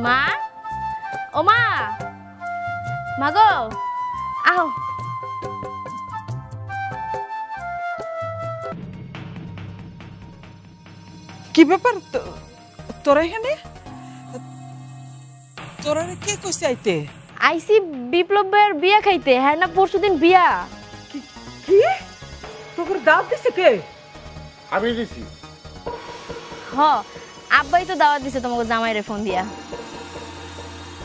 মা, ও মা, মা গো, আও। কি ব্যাপার তোরা এখানে? তোরা কে কইছে আইতে? আইসি বিপ্লব ভাইয়ের বিয়া খাইতে। হ্যাঁ না, পরশুদিন বিয়া। কি তোকে দাওয়াত দিছে কে? আমি দিছি। হ, আব্বাই তো দাওয়াত দিছে তোমাকে জামাইরে ফোন দিয়া।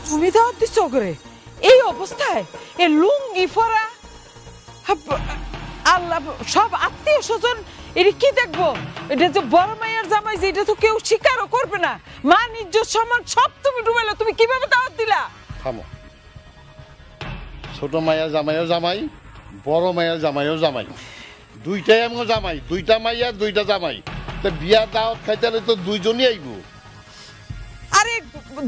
তুমি দাওয়াত দিছো করে এই অবস্থায়? এ লুঙ্গি পরা, আল্লাহ, সব আত্মীয় স্বজন এটা কি দেখবো? এটা যে বড় মায়ের জামাই, যে এটা তো কেউ স্বীকারও করবে না। মান ইজ্জত সম্মান সব তুমি ডুবাইলো। তুমি কিভাবে দাওয়াত দিলা? থামো। ছোট মাইয়া জামাইও জামাই, বড় মাইয়া জামাইও জামাই, দুইটাই আমিও জামাই। দুইটা মাইয়া দুইটা জামাই, তো বিয়া দাওয়াত খাইতে হলে তো দুইজনই আইব। আরে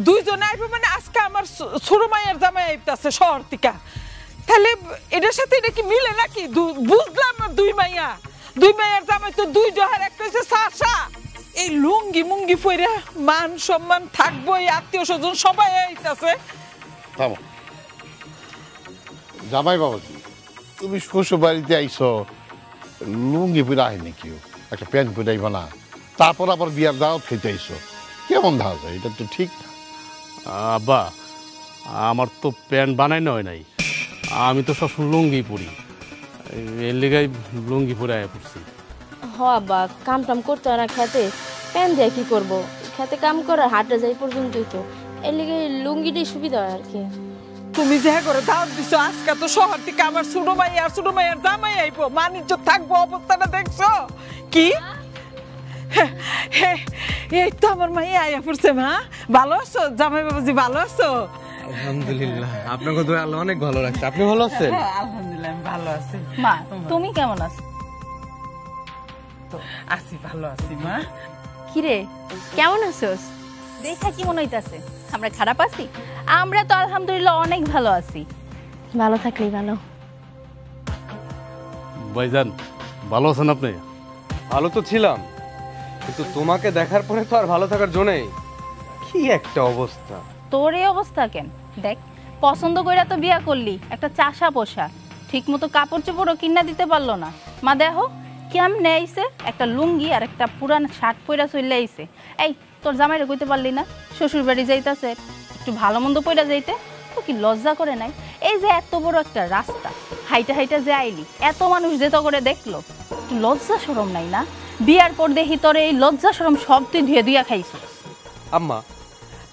দুইজন আইবে মানে আজকে আমার ছোট মায়ের জামাই আইতাছে শহর থেকে, তাহলে এটার সাথে এটা কি মিলে নাকি? বুঝলাম না, দুই মাইয়ার জামাই তো দুই জহার, একটা হচ্ছে সাশা। এই লুঙ্গি মুঙ্গি পইরা মান সম্মান থাকবো, এই আত্মীয় স্বজন সবাই আইতাছে। থামো। জামাই বাবাজি, তুমি শ্বশুর বাড়িতে আইছো, লুঙ্গি পরে আয় নাকি? একটা প্যান্ট পরে আইব না? তারপর আবার বিয়ার দাওয়াত খাইতে আইছো, কেমন ধারা যায়? এটা তো ঠিক না। আব্বা, আমার তো প্যান্ট বানাই নয় নাই, আমি তো সবসময় লুঙ্গি পরি, এর লেগাই লুঙ্গি পরে আয়া পড়ছি। হ আব্বা, কাম টাম করতে হয় না খেতে, প্যান দিয়ে কি করবো? খেতে কাম করে হাটে যাই পর্যন্তই তো, এর লিগে লুঙ্গিটাই সুবিধা হয় আর কি। তুমি যে করে দাওয়াত দিছো, আজকে তো শহর থেকে আমার ছোট মাইয়ার জামাই আইবো, মান ইজ্জত থাকবো। অবস্থাটা দেখছো কি? এই তো আমার মাইয়া আইয়া পড়ছে। মা ভালো আছো? জামাই বাবাজি ভালো আছো? আলহামদুলিল্লাহ, আপনাকে তো আল্লাহ অনেক ভালো রাখছে। আপনি ভালো আছেন? আলহামদুলিল্লাহ আমি ভালো আছি। মা, তুমি কেমন আছো? আছি, ভালো আছি মা। কিরে, কেমন আছোস? দেখা কি মনে হইতাছে আমরা খারাপ আছি? আমরা তো আলহামদুলিল্লাহ অনেক ভালো আছি। ভালো থাকলেই ভালো। ভাইজান, ভালো আছেন আপনি? ভালো তো ছিলাম, কিন্তু তোমাকে দেখার পরে তো আর ভালো থাকার জো নেই। কি একটা অবস্থা! তোর এই অবস্থা কেন? দেখ, পছন্দ কইরা তো বিয়া করলি, একটা চাষা পোষা, ঠিক মতো কাপড় চোপড়ও কিনা দিতে পারলো না। মা দেখো কেমনে আইছে, একটা লুঙ্গি আর একটা পুরান শার্ট পইরা চলে আইছে। এই তোর জামাইরে কইতে পারলি না শ্বশুর বাড়ি যাইতাছে, একটু ভালো মন্দ পইরা যাইতে? তো কি লজ্জা করে নাই? এই যে এত বড় একটা রাস্তা হাইটা হাইটা যে আইলি, এত মানুষ যে তো করে দেখলো, একটু লজ্জা শরম নাই না? বিয়ার পর দেখি তোর এই লজ্জা শরম সব তুই ধুয়ে ধুইয়া খাইছিস। আম্মা,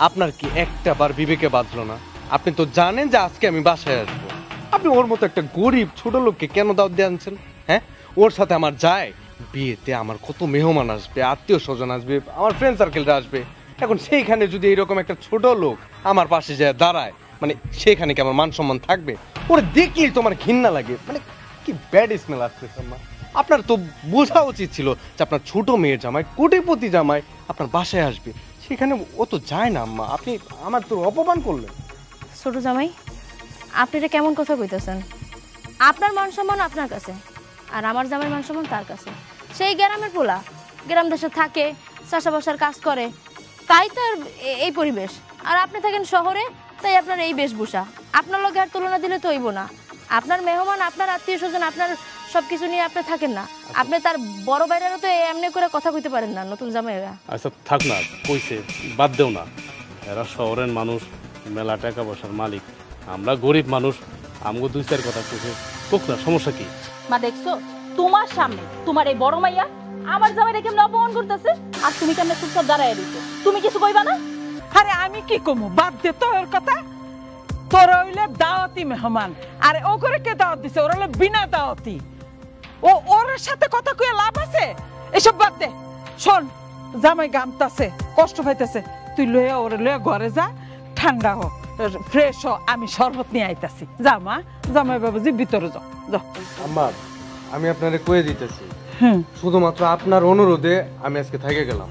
আপনার কি একটা বার বিবেকে বাঁধলো না? আপনি তো জানেন যে আজকে আমি বাসায় আসবো। আপনি ওর মতো একটা গরিব ছোট লোককে কেন দাওয়াত দিয়ে আনছেন? হ্যাঁ, ওর সাথে আমার যায় বিয়েতে, আমার কত মেহমান আসবে, আত্মীয় স্বজন আসবে, আমার ফ্রেন্ড সার্কেলটা আসবে। এখন সেইখানে যদি এইরকম একটা ছোট লোক আমার পাশে যায় দাঁড়ায়, মানে সেখানে কি আমার মান সম্মান থাকবে? ওরা দেখলেই তোমার ঘৃণা লাগে, মানে কি ব্যাড স্মেল আসতেছে। মা, আপনার তো বোঝা উচিত ছিল যে আপনার ছোট মেয়ের জামাই, কোটিপতি জামাই আপনার বাসায় আসবে, সেখানে ও তো যায় না। আম্মা, আপনি আমার তো অপমান করলেন। ছোট জামাই, আপনি এটা কেমন কথা কইতেছেন? আপনার মান সম্মান আপনার কাছে, আর আমার জামাই মান সম্মান তার কাছে। সেই গ্রামের পোলা, গ্রাম দেশে থাকে, চাষাবাসার কাজ করে, তাই তো এই পরিবেশ। আর আপনি থাকেন শহরে, তাই আপনার এই বেশভূষা। আপনার লগে আর তুলনা দিলে তো হইব না। আপনার মেহমান, আপনার আত্মীয় স্বজন, আপনার সবকিছু নিয়ে আপনি থাকেন না। আপনি তার বড় বাইরেরা তো এমনি করে কথা কইতে পারেন না নতুন জামাইরা। আচ্ছা থাক না, কইছে বাদ দেও না। এরা শহরের মানুষ, মেলা টাকা পয়সার মালিক, আমরা গরিব মানুষ, আমগো দুই চার কথা কইছে কোক না, সমস্যা কি? মা দেখছো, তোমার সামনে তোমার এই বড় মাইয়া আমার জামাইরে কেমনে অপমান করতেছে, আর তুমি কেমনে চুপচাপ দাঁড়ায় রইছো? তুমি কিছু কইবা না? আরে আমি কি কমু? বাদ দে তো ওর কথা। তোর হইলে দাওয়াতি মেহমান, আর ও করে কে দাওয়াত দিছে? ওর হলে বিনা দাওয়াতি। ওর সাথে কথা কইয়া লাভ আছে? এসব বাদ দে। শোন, জামাই গামতাছে, কষ্ট পাইতেছে, তুই লইয়া ওরে লইয়া ঘরে যা, ঠান্ডা হ, ফ্রেশ হ, আমি শরবত নিয়ে আইতাছি। যা মা, জামাই বাবুজি ভিতরে যাও। যাও। আম্মা, আমি আপনারে কয়ে দিতেছি, শুধুমাত্র আপনার অনুরোধে আমি আজকে থেকে গেলাম।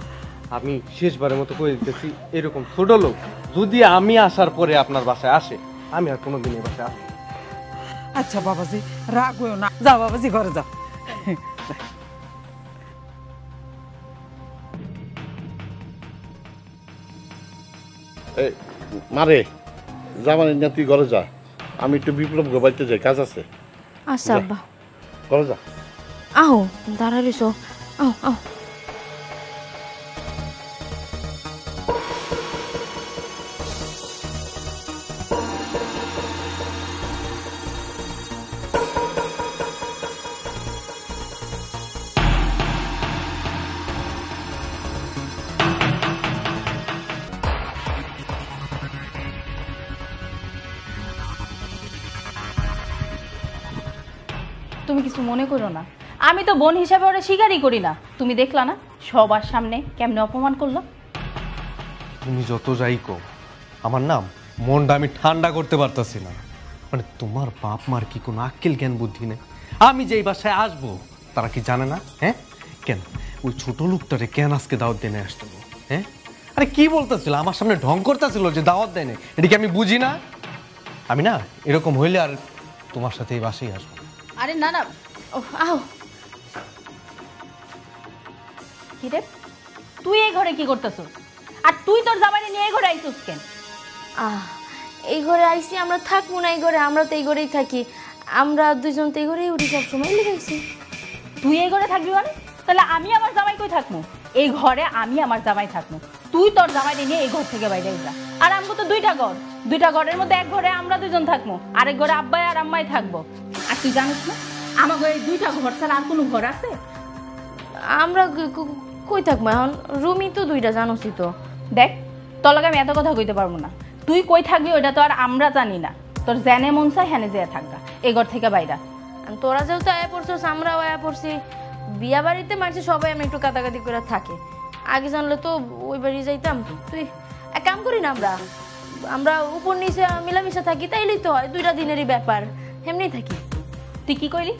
আমি শেষবারের মতো কয়ে দিতেছি, এরকম ছোট লোক যদি আমি আসার পরে আপনার বাসায় আসে, আমি আর কোনোদিন এই বাসায় আসবো। আচ্ছা বাবাজি, রাগ হইও না। যাও বাবাজি, ঘরে যাও। মারে জামাই না তুই ঘরে যা, আমি একটু বিপ্লব বাড়িতে যাই, কাজ আছে। আচ্ছা যা। আব্বা ঘরে যা। আহো দাঁড়া রেছো আও আও তুমি কিছু মনে করো না, আমি তো বোন হিসাবে ওরা স্বীকারই করি না। তুমি দেখলা না সবার সামনে কেমনে অপমান করলো। তুমি যত যাই কো, আমার নাম মনটা আমি ঠান্ডা করতে পারতাছি না। মানে তোমার বাপ মার কি কোনো আক্কেল জ্ঞান বুদ্ধি নেই? আমি যেই বাসায় আসবো তারা কি জানে না? হ্যাঁ কেন ওই ছোট লোকটারে কেন আজকে দাওয়াত দিয়ে আসতে হবে? হ্যাঁ আরে কি বলতেছিল, আমার সামনে ঢং করতেছিল যে দাওয়াত দেয় না, এটা কি আমি বুঝি না? আমি না এরকম হইলে আর তোমার সাথে এই বাসায় আসবো। আরে না না, ও আও কি রে, তুই এই ঘরে কি করতেছস? আর তুই তোর জামাইরে নিয়ে এই ঘরে আইছস কেন? এই ঘরে আইছি, আমরা থাকবো না এই ঘরে, আমরা তো এই ঘরেই থাকি, আমরা দুজন তো এই ঘরেই উঠি সবসময় লেগেছি। তুই এই ঘরে থাকবি মানে? তাহলে আমি আমার জামাই কই থাকবো? এই ঘরে আমি আমার জামাই থাকবো, তুই তোর জামাইরে নিয়ে এই ঘর থেকে বাইরে যা। আর আমগো তো দুইটা ঘরের মধ্যে এক ঘরে আমরা দুজন থাকবো, আরেক ঘরে আব্বাই আর আম্মাই থাকবো। আর তুই জানিস না আমাকে এই দুইটা ঘর ছাড়া আর কোনো ঘর আছে? আমরা কই থাকবো এখন, রুমই তো দুইটা, জানোসই তো। দেখ তোর লগে আমি এত কথা কইতে পারবো না, তুই কই থাকবি ওইটা তো আর আমরা জানি না। তোর জেনে মন চাই হ্যানে যেয়ে থাকবা, এই ঘর থেকে বাইরা। তোরা যেহেতু আয়া পড়ছিস, আমরাও আয়া পড়ছি, বিয়া বাড়িতে মারছি সবাই, আমি একটু কাটাকাটি করে থাকে। আগে জানলে তো ওই বাড়ি যাইতাম। তুই এক কাম করি না, আমরা উপর নিচে মিলামিশা থাকি, তাইলেই তো হয়, দুইটা দিনেরই ব্যাপার, এমনি থাকি। তুই কি কইলি?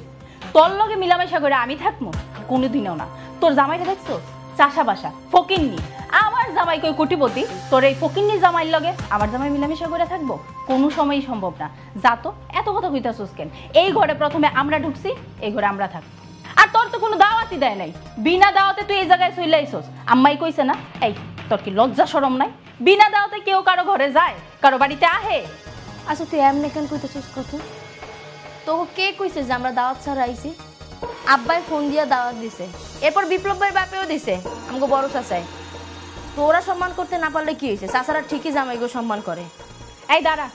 তোর লগে মিলামেশা করে আমি থাকবো? কোনোদিনও না। তোর জামাইটা দেখছো চাষা বাসা ফকিন্নি, আমার জামাই কই কোটিপতি, তোর এই ফকিন্নি জামাইর লগে আমার জামাই মিলামেশা করে থাকবো? কোনো সময়ই সম্ভব না। যা তো এত কথা কইতাছস কেন? এই ঘরে প্রথমে আমরা ঢুকছি, এই ঘরে আমরা থাকবো। আর তোর তো কোনো দাওয়াতই দেয় নাই, বিনা দাওয়াতে তুই এই জায়গায় চলে আইছস। আম্মাই কইছে না, এই তোর কি লজ্জা শরম নাই? বিনা দাওয়াতে কেউ কারো ঘরে যায়, কারো বাড়িতে আহে? আচ্ছা তুই এমনি কেন কইতেছিস কত? তোকে কে কইছে যে আমরা দাওয়াত ছাড়া আইছি? আব্বাই ফোন দিয়া দাওয়াত দিছে, এরপর বিপ্লব ভাইয়ের বাপেও দিছে, আমাকে বড় চাচাই। তোরা সম্মান করতে না পারলে কি হয়েছে? চাচারা ঠিকই জামাইগো সম্মান করে। এই দাঁড়া,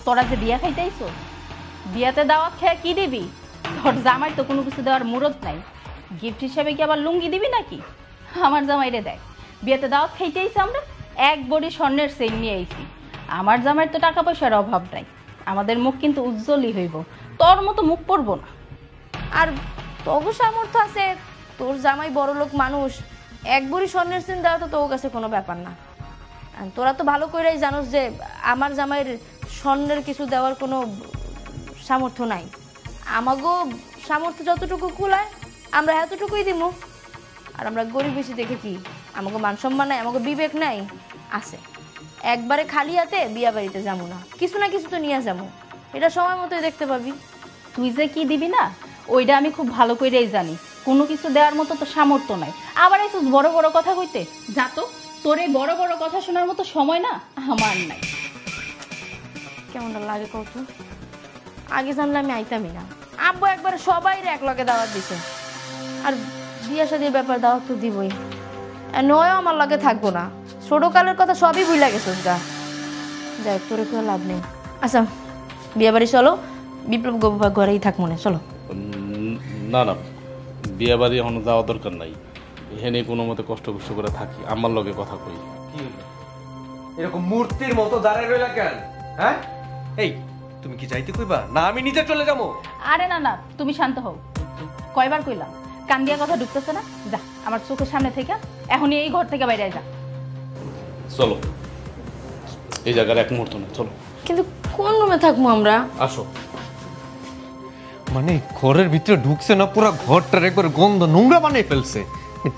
তোরা যে বিয়া খাইতে আইছো, বিয়াতে দাওয়াত খেয়ে কি দিবি? তোর জামাই তো কোনো কিছু দেওয়ার মুরত নাই, গিফট হিসেবে কি আবার লুঙ্গি দিবি নাকি? আমার জামাইরে দেখ, বিয়াতে দাওয়াত খাইতে আইছি আমরা, এক বড়ি স্বর্ণের চেইন নিয়ে আইছি। আমার জামাইয়ের তো টাকা পয়সার অভাব নাই, আমাদের মুখ কিন্তু উজ্জ্বলই হইব, তোর মতো মুখ পড়বো না। আর তোর সামর্থ্য আছে, তোর জামাই বড় লোক মানুষ, এক বড়ি স্বর্ণের চেন দেওয়া তো তোর কাছে কোনো ব্যাপার না। আর তোরা তো ভালো করেই জানোস যে আমার জামাইয়ের স্বর্ণের কিছু দেওয়ার কোনো সামর্থ্য নাই। আমাগো সামর্থ্য যতটুকু কুলায় আমরা এতটুকুই দিব। আর আমরা গরিব বেশি দেখে কি আমাকে মান সম্মান নাই, আমাকে বিবেক নাই? আছে। একবারে খালি হাতে বিয়া বাড়িতে যাবো না, কিছু না কিছু তো নিয়ে যাবো, এটা সময় মতোই দেখতে পাবি। তুই যে কি দিবি না ওইটা আমি খুব ভালো করেই জানি, কোনো কিছু দেওয়ার মতো তো সামর্থ্য নাই। আবার এই বড় বড় কথা কইতে যা তো, তোর এই বড় বড় কথা শোনার মতো সময় না আমার নাই। কেমনটা লাগে কত? আগে জানলে আমি আইতামই না। আব্বু একবারে সবাই এক লগে দাওয়াত দিছে, আর বিয়া শাদির ব্যাপার দাওয়াত তো দিবই। নয়ও আমার লগে থাকবো না, ছোটকালের কথা সবই ভুলে গেছিস গা। যাই তোর কোনো লাভ নেই। আচ্ছা বিয়ে বাড়ি চলো, বিপ্লব ঘরেই থাক মনে, চলো। না না, বিয়ে বাড়ি এখন যাওয়া দরকার নাই, এখানে কোনো মতে কষ্ট করে থাকি, আমার লগে কথা কই। কি এরকম মূর্তির মতো দাঁড়ায় রইলা কেন? হ্যাঁ এই তুমি কি যাইতে কইবা না আমি নিজে চলে যাবো? আরে না না, তুমি শান্ত হও। কয়বার কইলাম কান দিয়া কথা ঢুকতেছে না? যা আমার চোখের সামনে থেকে এখনই এই ঘর থেকে বাইরে যা। চলো, এই জায়গার এক মুহূর্ত না, চলো। কিন্তু কোন রুমে থাকবো আমরা? আসো। মানে ঘরের ভিতরে ঢুকছে না, পুরো ঘরটার একবার গন্ধ নোংরা বানিয়ে ফেলছে।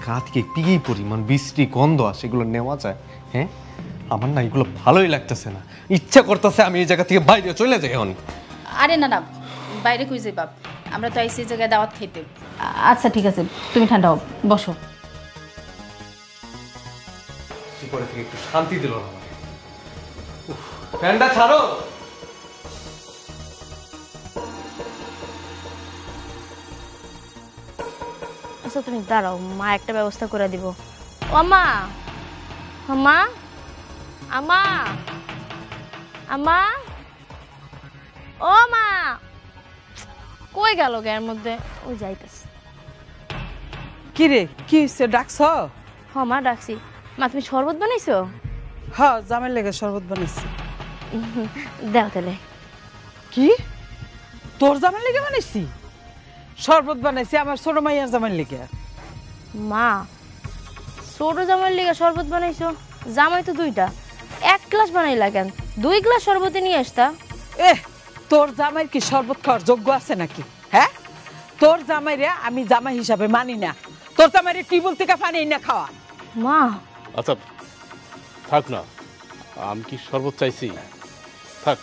গা থেকে কি পরিমাণ বৃষ্টি গন্ধ আসে, এগুলো নেওয়া যায়? হ্যাঁ আমার না এগুলো ভালোই লাগতেছে না, ইচ্ছা করতেছে আমি এই জায়গা থেকে বাইরে চলে যাই এখন। আরে না না, বাইরে কই যাই বাপ, আমরা তো আইসি জায়গায় দাওয়াত খেতে। আচ্ছা ঠিক আছে, তুমি ঠান্ডা হও, বসো। পরে থেকে একটু শান্তি দিল না আমাকে। ফ্যানটা ছাড়ো। আচ্ছা তুমি দাঁড়াও, মা একটা ব্যবস্থা করে দিব। ও মা, মা, আমা, আমা, ও মা, কই গেল এর মধ্যে? ওই যাইতেছে। কি রে, কি হইছে, ডাকছ? হ মা ডাকছি। মা তুমি শরবত বানাইছো? হ্যাঁ, জামের লেগে শরবত বানাইছি। দাও তাহলে। কি তোর জামার লেগে বানাইছি? শরবত বানাইছি আমার ছোট মাইয়ার জামার লেগে। মা ছোট জামাইয়ের লিগে শরবত বানাইছো? জামাই তো দুইটা, এক গ্লাস বানাইলা কেন? 2 গ্লাস শরবতে নিয়ে আসতা। তোর জামাইর কি শরবত খাওয়ার যোগ্য আছে নাকি? হ্যাঁ, তোর জামাইরে আমি জামাই হিসাবে মানি না। তোর জামাইরে টিউবওয়েল থেকে পানি না খাওয়া। মা আচ্ছা থাক না, আমি কি শরবত চাইছি? থাক,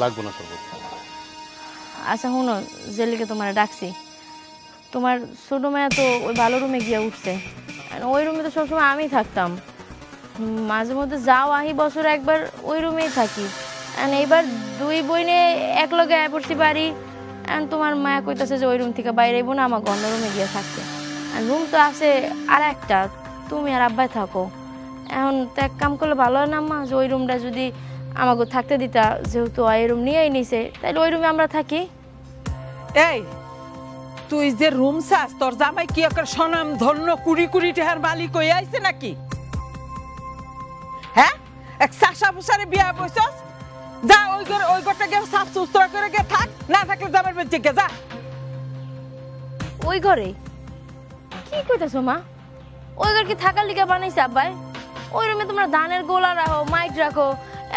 লাগবো না শরবত। আচ্ছা শুনো, জেলিকে তোমার ডাকছি। তোমার ছোট মায়া তো ওই ভালো রুমে গিয়ে উঠছে। ওই রুমে তো সবসময় আমি থাকতাম, মাঝে মধ্যে যাও আহি, বছর একবার ওই রুমেই থাকি। এইবার 2 বইনে এক লগে আয় পড়ছি বাড়ি। তোমার মায়া কইতাছে যে ওই রুম থেকে বাইরে আইবো না, আমার অন্য রুমে গিয়ে থাকতে। রুম তো আছে আর একটা, তুমি আর আব্বাই থাকো। এখন তো এক কাম করলে ভালো হয় না মা, যে ওই রুমটা যদি আমাকে থাকতে দিতা, যেহেতু এই রুম নিয়েই নিছে, তাহলে ওই রুমে আমরা থাকি। এই তুই যে রুম চাস, তোর জামাই কি একটা সনাম ধন্য 20 টাকার মালিক হয়ে আইছে নাকি? হ্যাঁ, এক চাষা বুসারে বিয়া বসছস, যা ওই ঘরটা গিয়ে সাফ সুতরা করে গিয়ে থাক, না থাকলে জামাইর বেঁচে গে যা। ওই ঘরে কি কইতাছো মা? ওই ঘর কি থাকার লিগা বানাইছে আব্বাই? ওই রুমে তোমরা ধানের গোলা রাখো, মাইক রাখো,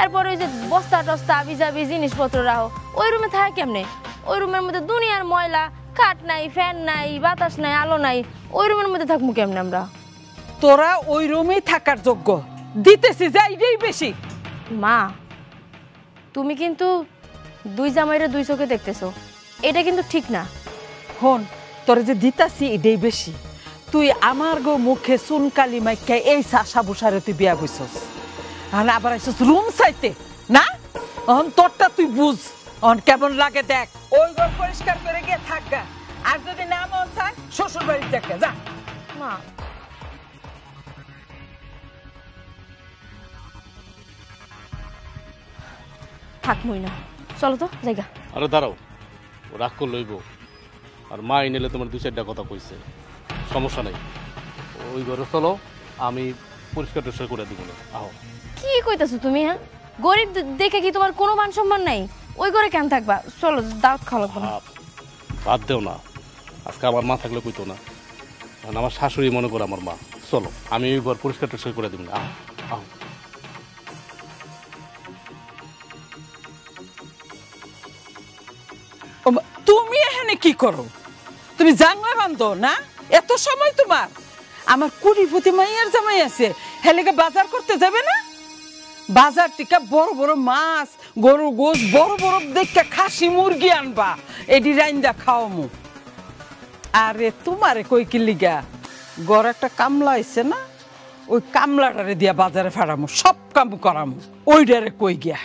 এরপর ওই যে বস্তা টস্তা আবিজাবি জিনিসপত্র রাখো। ওই রুমে থাকে কেমনে? ওই রুমের মধ্যে দুনিয়ার ময়লা, কাঠ নাই, ফ্যান নাই, বাতাস নাই, আলো নাই। ওই রুমের মধ্যে থাকবো কেমনে আমরা? তোরা ওই রুমেই থাকার যোগ্য, দিতেছি যা, এটাই বেশি। মা তুমি কিন্তু 2 জামাইরে 2 চোখে দেখতেছো, এটা কিন্তু ঠিক না। হন, তোরা যে দিতাছি এটাই বেশি। তুই আমার গো মুখে চুনকালি মাইকা এই চাষা বুসারে তুই বিয়া বইছস, আর আবার আইছস রুম চাইতে না? অহন তোরটা তুই বুঝ, অহন কেমন লাগে দেখ। ওই ঘর পরিষ্কার করে গিয়ে থাকা, আর যদি না মন চায় শ্বশুর বাড়ির থেকে যা। মা থাকবই না, চলো তো জায়গা। আরে দাঁড়াও, রাগ করে লইব। আর মা এনেলে তোমার 2-4টা কথা কইছে, সমস্যা নাই। ওই ঘরে চলো, আমি পরিষ্কার টরিষ্কার করে দিব। আহো। কি কইতাছো তুমি? হ্যাঁ, গরিব দেখে কি তোমার কোনো মান সম্মান নাই? ওই ঘরে কেন থাকবা? চলো, দাওয়াত খাওয়া লাগবে না। বাদ দেও না, আজকে আমার মা থাকলে কইতো না। এখন আমার শাশুড়ি মনে করে আমার মা। চলো, আমি ওই ঘর পরিষ্কার টরিষ্কার করে দিব। আহো আহো। তুমি এখানে কি করো? তুমি জানলা বান্ধো না? এত সময় তোমার? আমার 20 মাইয়ার জামাই আছে, হেলেকে বাজার করতে যাবে না? বাজার থেকে বড় বড় মাছ, গরু গোস, বড় বড় দেখে খাসি মুরগি আনবা, এডি রাইন্দা খাওয়ামু। আরে তোমারে কই কি লিগা, গড় একটা কামলা আইছে না, ওই কামলাটারে দিয়া বাজারে ফেরামু, সব কাম করামু। ওইটারে কই গিয়া।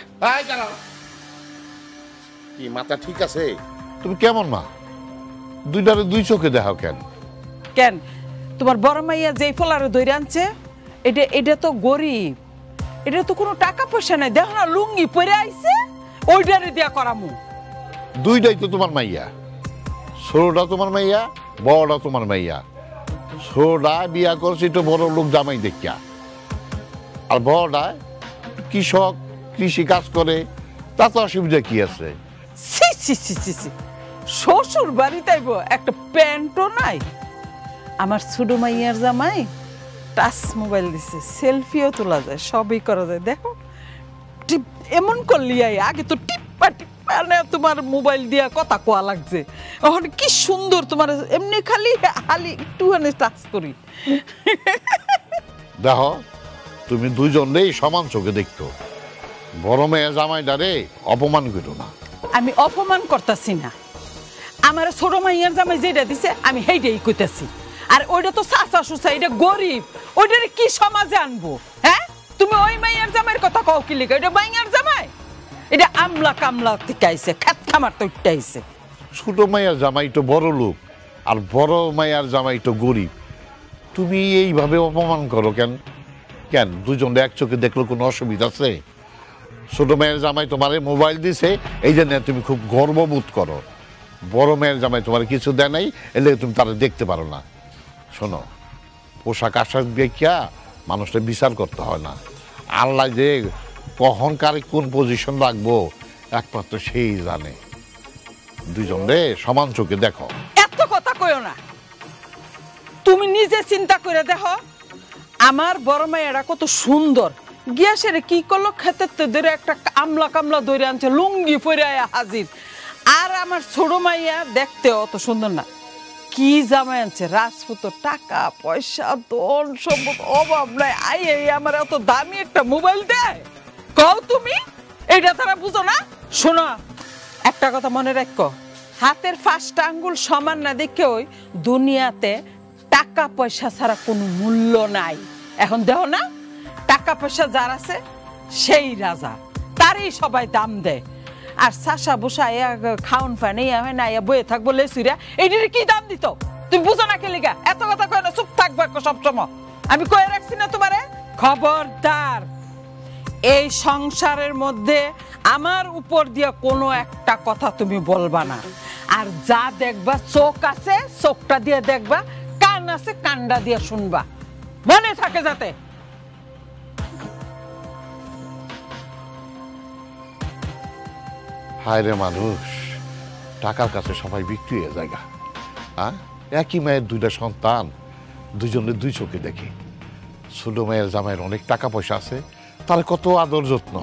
কি মাথা ঠিক আছে? তুমি কেমন মা? 2টারে 2 চোখে দেখাও কেন? কেন তোমার বড় মাইয়া যেই ফলারে ধরে আনছে, এটা তো গরিব, এটা তো কোনো টাকা পয়সা নাই। দেখো না লুঙ্গি পরে আইছে, ওইটারে দিয়া করামু। 2টাই তো তোমার মাইয়া, ছোটটা তোমার মাইয়া, বড়টা তোমার মাইয়া। ছোটটা বিয়া করছে একটু বড় লোক জামাই দেখিয়া, আর বড়টা কৃষক, কৃষি কাজ করে, তাতে অসুবিধা কি আছে? ছি ছি ছি ছি ছি, শ্বশুর বাড়িতে আইব একটা প্যান্টও নাই। আমার ছোট মাইয়ার জামাই টাচ মোবাইল দিছে, সেলফিও তোলা যায়, সবই করা যায়। দেখো এমন করলি, আগে তো টিপ্পা টিপ্পা তোমার মোবাইল দিয়া কথা কোয়া লাগছে, এখন কি সুন্দর তোমার এমনি খালি খালি একটুখানি টাচ করি। দেখো তুমি 2জনেই সমান চোখে দেখতো, বড় মেয়ে জামাইটারে অপমান করো না। আমি অপমান করতেছি না, আমার ছোট মাইয়ার জামাই যেটা দিছে আমি সেইটাই কইতাছি। আর ওইটা তো চাচা শুচা, এটা গরিব, ওইটারে কি সমাজে আনবো? হ্যাঁ, তুমি ওই মাইয়ার জামাইয়ের কথা কও কি লিখা? ওইটা মাইয়ার জামাই, এটা আমলা কামলা থেকে আইছে, খেত খামার তো উঠতে ছোট মাইয়ার জামাই তো বড় লোক, আর বড় মাইয়ার জামাই তো গরিব। তুমি এইভাবে অপমান করো কেন? কেন দুজন এক চোখে দেখলো কোনো অসুবিধা আছে? ছোট মেয়ের জামাই তোমারে মোবাইল দিছে, এই জন্য তুমি খুব গর্ববোধ করো। বড় মেয়ের জামাই তোমার কিছু দেয় নাই, এলে তুমি তারা দেখতে পারো না। শোনো, পোশাক আশাক দেখিয়া মানুষটা বিচার করতে হয় না। আল্লাহ যে কখন কারে কোন পজিশন রাখবো একমাত্র সেই জানে। দুজন রে সমান চোখে দেখো। এত কথা কইও না, তুমি নিজে চিন্তা করে দেখো। আমার বড় মেয়েরা কত সুন্দর, গিয়া সেরে কি করলো, খেতে ধরে একটা আমলা কামলা ধরে আনছে, লুঙ্গি পরে হাজির। আর আমার ছোট মাইয়া দেখতে অত সুন্দর না, কি জামাই আনছে, রাজপুত, টাকা পয়সা ধন সম্পদ অভাব নাই। আমার এত দামি একটা মোবাইল দেয়, কও তুমি এটা তারা বুঝো না? শোনো, একটা কথা মনে রাখো, হাতের 5টা আঙ্গুল সমান না দেখে ওই দুনিয়াতে টাকা পয়সা ছাড়া কোনো মূল্য নাই। এখন দেখো না, টাকা পয়সা যার আছে সেই রাজা, তারই সবাই দাম দেয়। আর চাষা বসা খাওন ফান হয় না, বয়ে থাকবো লেসুরা, এইটার কি দাম দিত? তুমি বুঝো না কেলিগা? এত কথা কয় না, চুপ থাকবো সবসময়। আমি কয়ে রাখছি না তোমারে, খবরদার এই সংসারের মধ্যে আমার উপর দিয়ে কোনো একটা কথা তুমি বলবা না। আর যা দেখবা, চোখ আছে চোখটা দিয়ে দেখবা, কান আছে কানটা দিয়ে শুনবা, মনে থাকে যাতে। হায় রে মানুষ, টাকার কাছে সবাই বিক্রি হয়ে যায়। হ্যাঁ, একই মায়ের 2টা সন্তান, দুজনের 2 চোখে দেখে। ছোট মেয়ের জামাইয়ের অনেক টাকা পয়সা আছে, তার কত আদর যত্ন।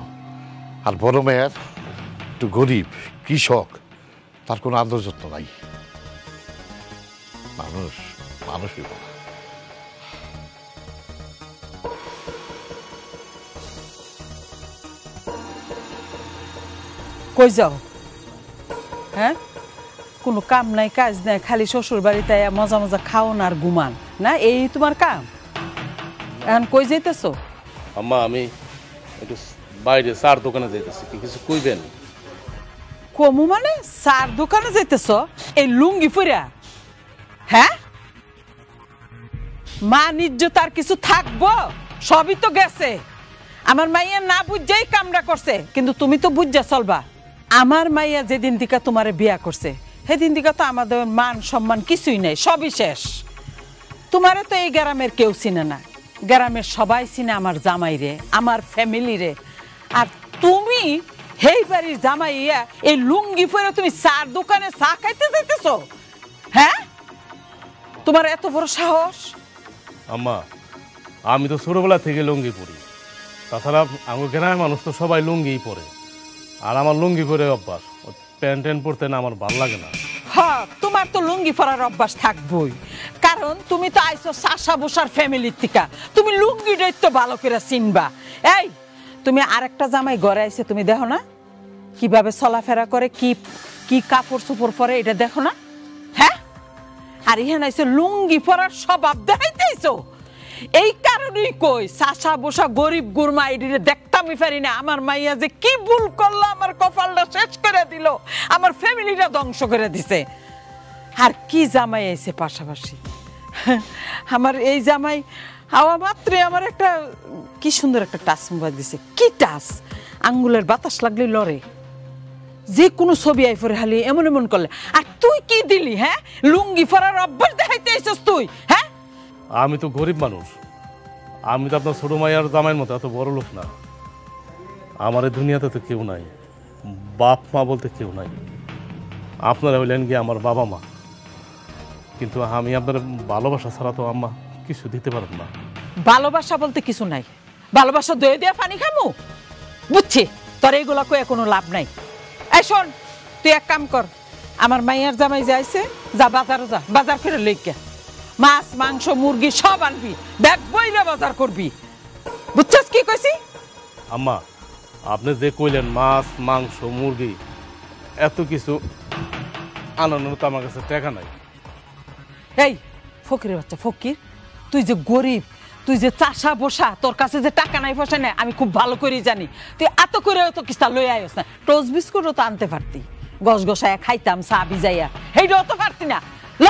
আর বড় মেয়ের একটু গরিব কৃষক, তার কোনো আদর যত্ন নাই। মানুষ মানুষই বলা। কই যাও? হ্যাঁ, কোনো কাম নাই কাজ নাই, খালি শ্বশুর বাড়িতে মজা মজা খাওন আর ঘুমান না, এই তোমার কাম? এখন কই যাইতেছো? আম্মা আমি একটু বাইরে চার দোকানে যাইতেছি, কি কিছু কইবেন? কমু মানে চার দোকানে যাইতেছ এই লুঙ্গি পরা? হ্যাঁ, মান ইজ্জত আর কিছু থাকবো? সবই তো গেছে। আমার মাইয়া না বুঝাই কামরা করছে, কিন্তু তুমি তো বুঝা চলবা। আমার মাইয়া যেদিন দিকা তোমারে বিয়া করছে সেদিন দিকা তো আমাদের মান সম্মান কিছুই নাই, সবই শেষ। তোমারে তো এই গ্রামের কেউ চিনে না, গ্রামের সবাই চিনে আমার জামাইরে, আমার ফ্যামিলিরে। আর তুমি হেই বাড়ির জামাইয়া এই লুঙ্গি পরে তুমি চার দোকানে চা খাইতে যাইতেছ? হ্যাঁ, তোমার এত বড় সাহস? আম্মা আমি তো ছোটবেলা থেকে লুঙ্গি পরি, তাছাড়া আমার গ্রামের মানুষ তো সবাই লুঙ্গিই পরে, আর আমার লুঙ্গি পরে অভ্যাস, প্যান্ট ট্যান্ট পরতে না আমার ভালো লাগে না। হ্যাঁ, তোমার তো লুঙ্গি পরার অভ্যাস থাকবই, কারণ তুমি তো আইছো চাষা বসার ফ্যামিলির থেকে, তুমি লুঙ্গিটাই তো ভালো করে চিনবা। এই তুমি আরেকটা জামাই ঘরে আইছে, তুমি দেখো না কিভাবে চলাফেরা করে, কি কি কাপড় চোপড় পরে, এটা দেখো না? হ্যাঁ, আর ইহান আইছে লুঙ্গি পরার স্বভাব দেখাইতেছো। এই কারণেই কই চাষা বসা গরিব গুরমা এদিকে দেখতামই পারি না। আমার মাইয়া যে কি ভুল করলো, আমার কপালটা শেষ করে দিল, আমার ফ্যামিলিটা ধ্বংস করে দিছে। আর কি জামাই আইছে পাশাপাশি, আমার এই জামাই হাওয়া মাত্রে আমার একটা কি সুন্দর একটা টাচ মোবাইল দিছে। কি টাচ, আঙ্গুলের বাতাস লাগলে লড়ে, যে কোনো ছবি আই পরে হালি এমন এমন করলে। আর তুই কি দিলি? হ্যাঁ, লুঙ্গি পরার অভ্যাস দেখাইতে আইছস তুই? হ্যাঁ, আমি তো গরিব মানুষ, আমি তো আপনার ছোট মাইয়ার জামাইয়ের মতো এত বড় লোক না। আমার এই দুনিয়াতে তো কেউ নাই, বাপ মা বলতে কেউ নাই। আপনারা হইলেন গিয়ে আমার বাবা মা, কিন্তু আমি আপনার ভালোবাসা ছাড়া তো আম্মা কিছু দিতে পারেন না। ভালোবাসা বলতে কিছু নাই, ভালোবাসা দয়ে দিয়ে পানি খামু? বুঝছি, তোর এইগুলা কয়ে কোনো লাভ নাই। এই শোন, তুই এক কাম কর, আমার মাইয়ার জামাই যাইছে, যা বাজারে যা, বাজার করে লইকে মাছ মাংস মুরগি সব আনবি, ব্যাগ বইলে বাজার করবি, বুঝছিস কি কইছি? আম্মা আপনি যে কইলেন মাছ মাংস মুরগি এত কিছু আনানোর তো আমার কাছে টাকা নাই। এই ফকিরের বাচ্চা ফকির, তুই যে গরিব, তুই যে চাষা বসা তোর কাছে যে টাকা নাই পয়সা নাই আমি খুব ভালো করেই জানি। তুই এত করে তো কিস্তা লই আইস না, টোস্ট বিস্কুটও তো আনতে পারতি, গস গসায় খাইতাম চা ভিজাইয়া, সেইটাও তো পারতি না। ল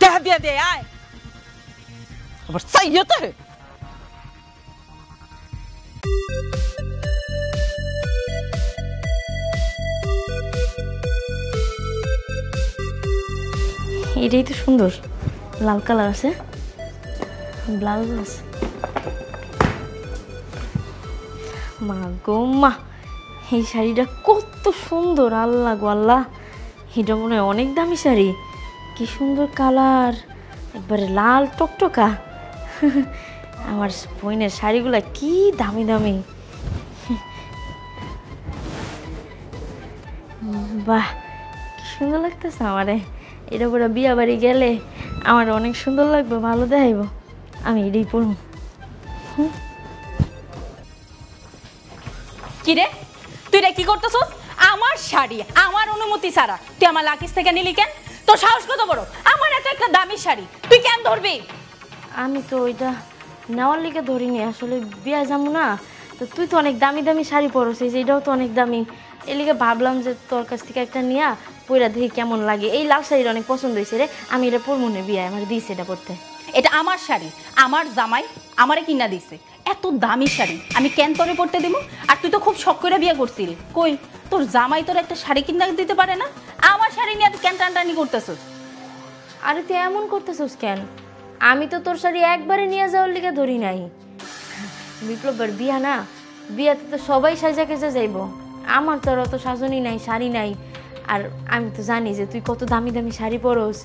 টাকা দিয়া দে আয়, আবার চাইও তো। এটাই তো সুন্দর, লাল কালার আছে, ব্লাউজ আছে। মা গো মা, এই শাড়িটা কত সুন্দর, আল্লাহ গো আল্লাহ, এটা মনে হয় অনেক দামি শাড়ি। কি সুন্দর কালার, একবারে লাল টকটকা। আমার বোনের শাড়িগুলা কি দামি দামি। বাহ, কি সুন্দর লাগতেছে আমারে। এটা পুরো বিয়া বাড়ি গেলে আমার অনেক সুন্দর লাগবে, ভালো দেখাইব। আমি এটাই পরব। কি রে, তুই রে কি করতেছস? আমার শাড়ি আমার অনুমতি ছাড়া তুই আমার লাকিস থেকে নিলি কেন? তোর সাহস কত বড়? আমার এত একটা দামি শাড়ি তুই কেন ধরবি? আমি তো ওইটা নেওয়ার লিগে ধরিনি, আসলে বিয়া যাবো না তো। তুই তো অনেক দামি দামি শাড়ি পরছিস, এটাও তো অনেক দামি, এর লিগে ভাবলাম যে তোর কাছ থেকে একটা নিয়া পইরা দেখি কেমন লাগে। এই লাল শাড়িটা অনেক পছন্দ হয়েছে রে, আমি এটা পরবো না, বিয়ে আমার দিয়েছে এটা পরতে। এটা আমার শাড়ি, আমার জামাই আমারে কিনা দিছে। এত দামি শাড়ি আমি কেন তোরে পরতে দিব? আর তুই তো খুব শখ করে বিয়ে করছিলি, কই তোর জামাই তোর একটা শাড়ি কিনা দিতে পারে না? আমার শাড়ি নিয়ে তুই কেন টানটানি করতেছস? আরে তুই এমন করতেছিস কেন? আমি তো তোর শাড়ি একবারে নিয়ে যাওয়ার লিগে ধরি নাই। বিপ্লবের বিয়া না, বিয়াতে তো সবাই সাজা কেজা যাইব, আমার তো আর অত সাজনি নাই, শাড়ি নাই। আর আমি তো জানি যে তুই কত দামি দামি শাড়ি পরস,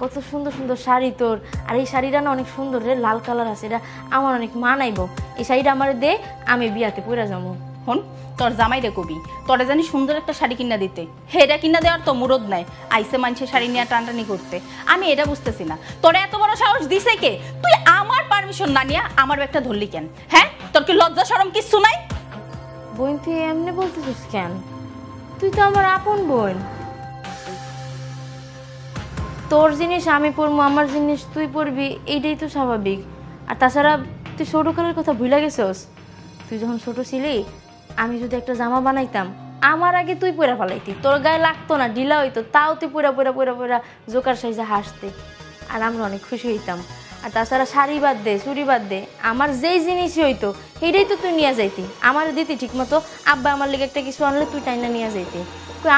কত সুন্দর সুন্দর শাড়ি তোর। আর এই শাড়িটা না অনেক সুন্দর রে, লাল কালার আছে, এটা আমার অনেক মানাইব। এই শাড়িটা আমার দে, আমি বিয়াতে পরে যাবো। হন, তোর জামাই রে কবি তোরে জানি সুন্দর একটা শাড়ি কিনা দিতে, হেটা কিনা দেওয়ার তো মুরদ নাই, আইসে মানুষের শাড়ি নিয়ে টানটানি করতে। আমি এটা বুঝতেছি না, তোরে এত বড় সাহস দিছে কে? তুই আমার পারমিশন না নিয়ে আমার একটা ধরলি কেন? হ্যাঁ, তোর কি লজ্জা শরম কিচ্ছু নাই? বোন তুই এমনি বলতেছিস কেন? তুই তো আমার আপন বোন। তোর জিনিস আমি পরবো, আমার জিনিস তুই পরবি, এইটাই তো স্বাভাবিক। আর তাছাড়া তুই ছোটকালের কথা ভুলে গেছস? তুই যখন ছোট ছিলি, আমি যদি একটা জামা বানাইতাম, আমার আগে তুই পরে ফেলাইতি, তোর গায়ে লাগতো না, ঢিলা হইতো, তাও তুই পুরা পুরা পুরা পুরা জোকার সাইজে হাসতে, আর আমরা অনেক খুশি হইতাম। আর তাছাড়া শাড়ি বাদ দে, চুড়ি বাদ দে, আমার যেই জিনিসই হইতো সেইটাই তো তুই নিয়ে যাইতি, আমার দিতি ঠিক মতো। আব্বা আমার লেগে একটা কিছু আনলে তুই টাইনা নিয়ে যাইতি।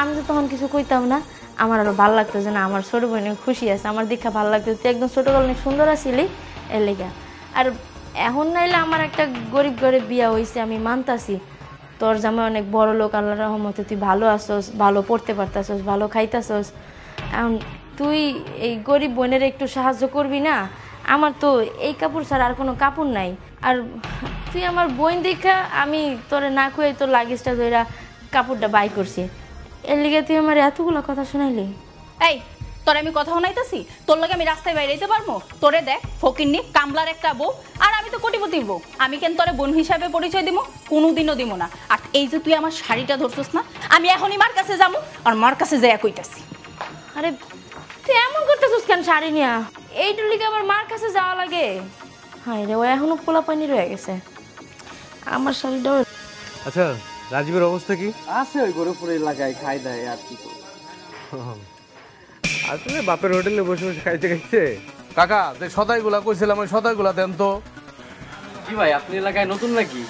আমি তো তখন কিছু কইতাম না, আমার আরো ভালো লাগতো যে না আমার ছোট বোন খুশি আছে, আমার দেখা ভালো লাগতো, তুই একদম ছোটবেলা অনেক সুন্দর আছিলি, এর লেগা। আর এখন নাইলে আমার একটা গরিব গরিব বিয়া হয়েছে, আমি মানতাছি। তোর জামাই অনেক বড় লোক, আল্লাহ রহমতে তুই ভালো আসোস, ভালো পড়তে পারতাছস, ভালো খাইতাছস। এখন তুই এই গরিব বোনের একটু সাহায্য করবি না? আমার তো এই কাপড় ছাড়া আর কোনো কাপড় নাই। আর তুই আমার বোন দেখা আমি তোরে না খুঁয়ে তোর লাগেজটা ধইরা কাপড়টা বাই করছি, এর লিগে তুই আমার এতগুলো কথা শোনাইলি। এই তোর আমি কথা শোনাইতেছি, তোর লগে আমি রাস্তায় বাইরে যেতে পারবো? তোরে দেখ ফকিন্নি কামলার একটা বউ, আর আমি তো কোটিপতি বউ, আমি কেন তোরে বোন হিসাবে পরিচয় দিব? কোনোদিনও দিব না। আর এই যে তুই আমার শাড়িটা ধরছস না, আমি এখনই মার কাছে যাবো, আর মার কাছে যাই কইতাছি। আরে তুই এমন করতেছিস কেন শাড়ি নিয়া? এইটার লিগে আমার মার কাছে যাওয়া লাগে? হ্যাঁ রে, ও এখনো পোলা পানি রয়ে গেছে, আমার শাড়িটাও। আচ্ছা, রাজীবের অবস্থা কি? আছে ওই গরু পুরো এলাকায় খাই দেয় আর কি করব। আসলে বাপের হোটেলে বসে বসে খাইতে খাইতে। কাকা, যে সদাইগুলা কইছিলাম ওই সদাইগুলা দেন তো। জি ভাই, আপনি এলাকায় নতুন নাকি?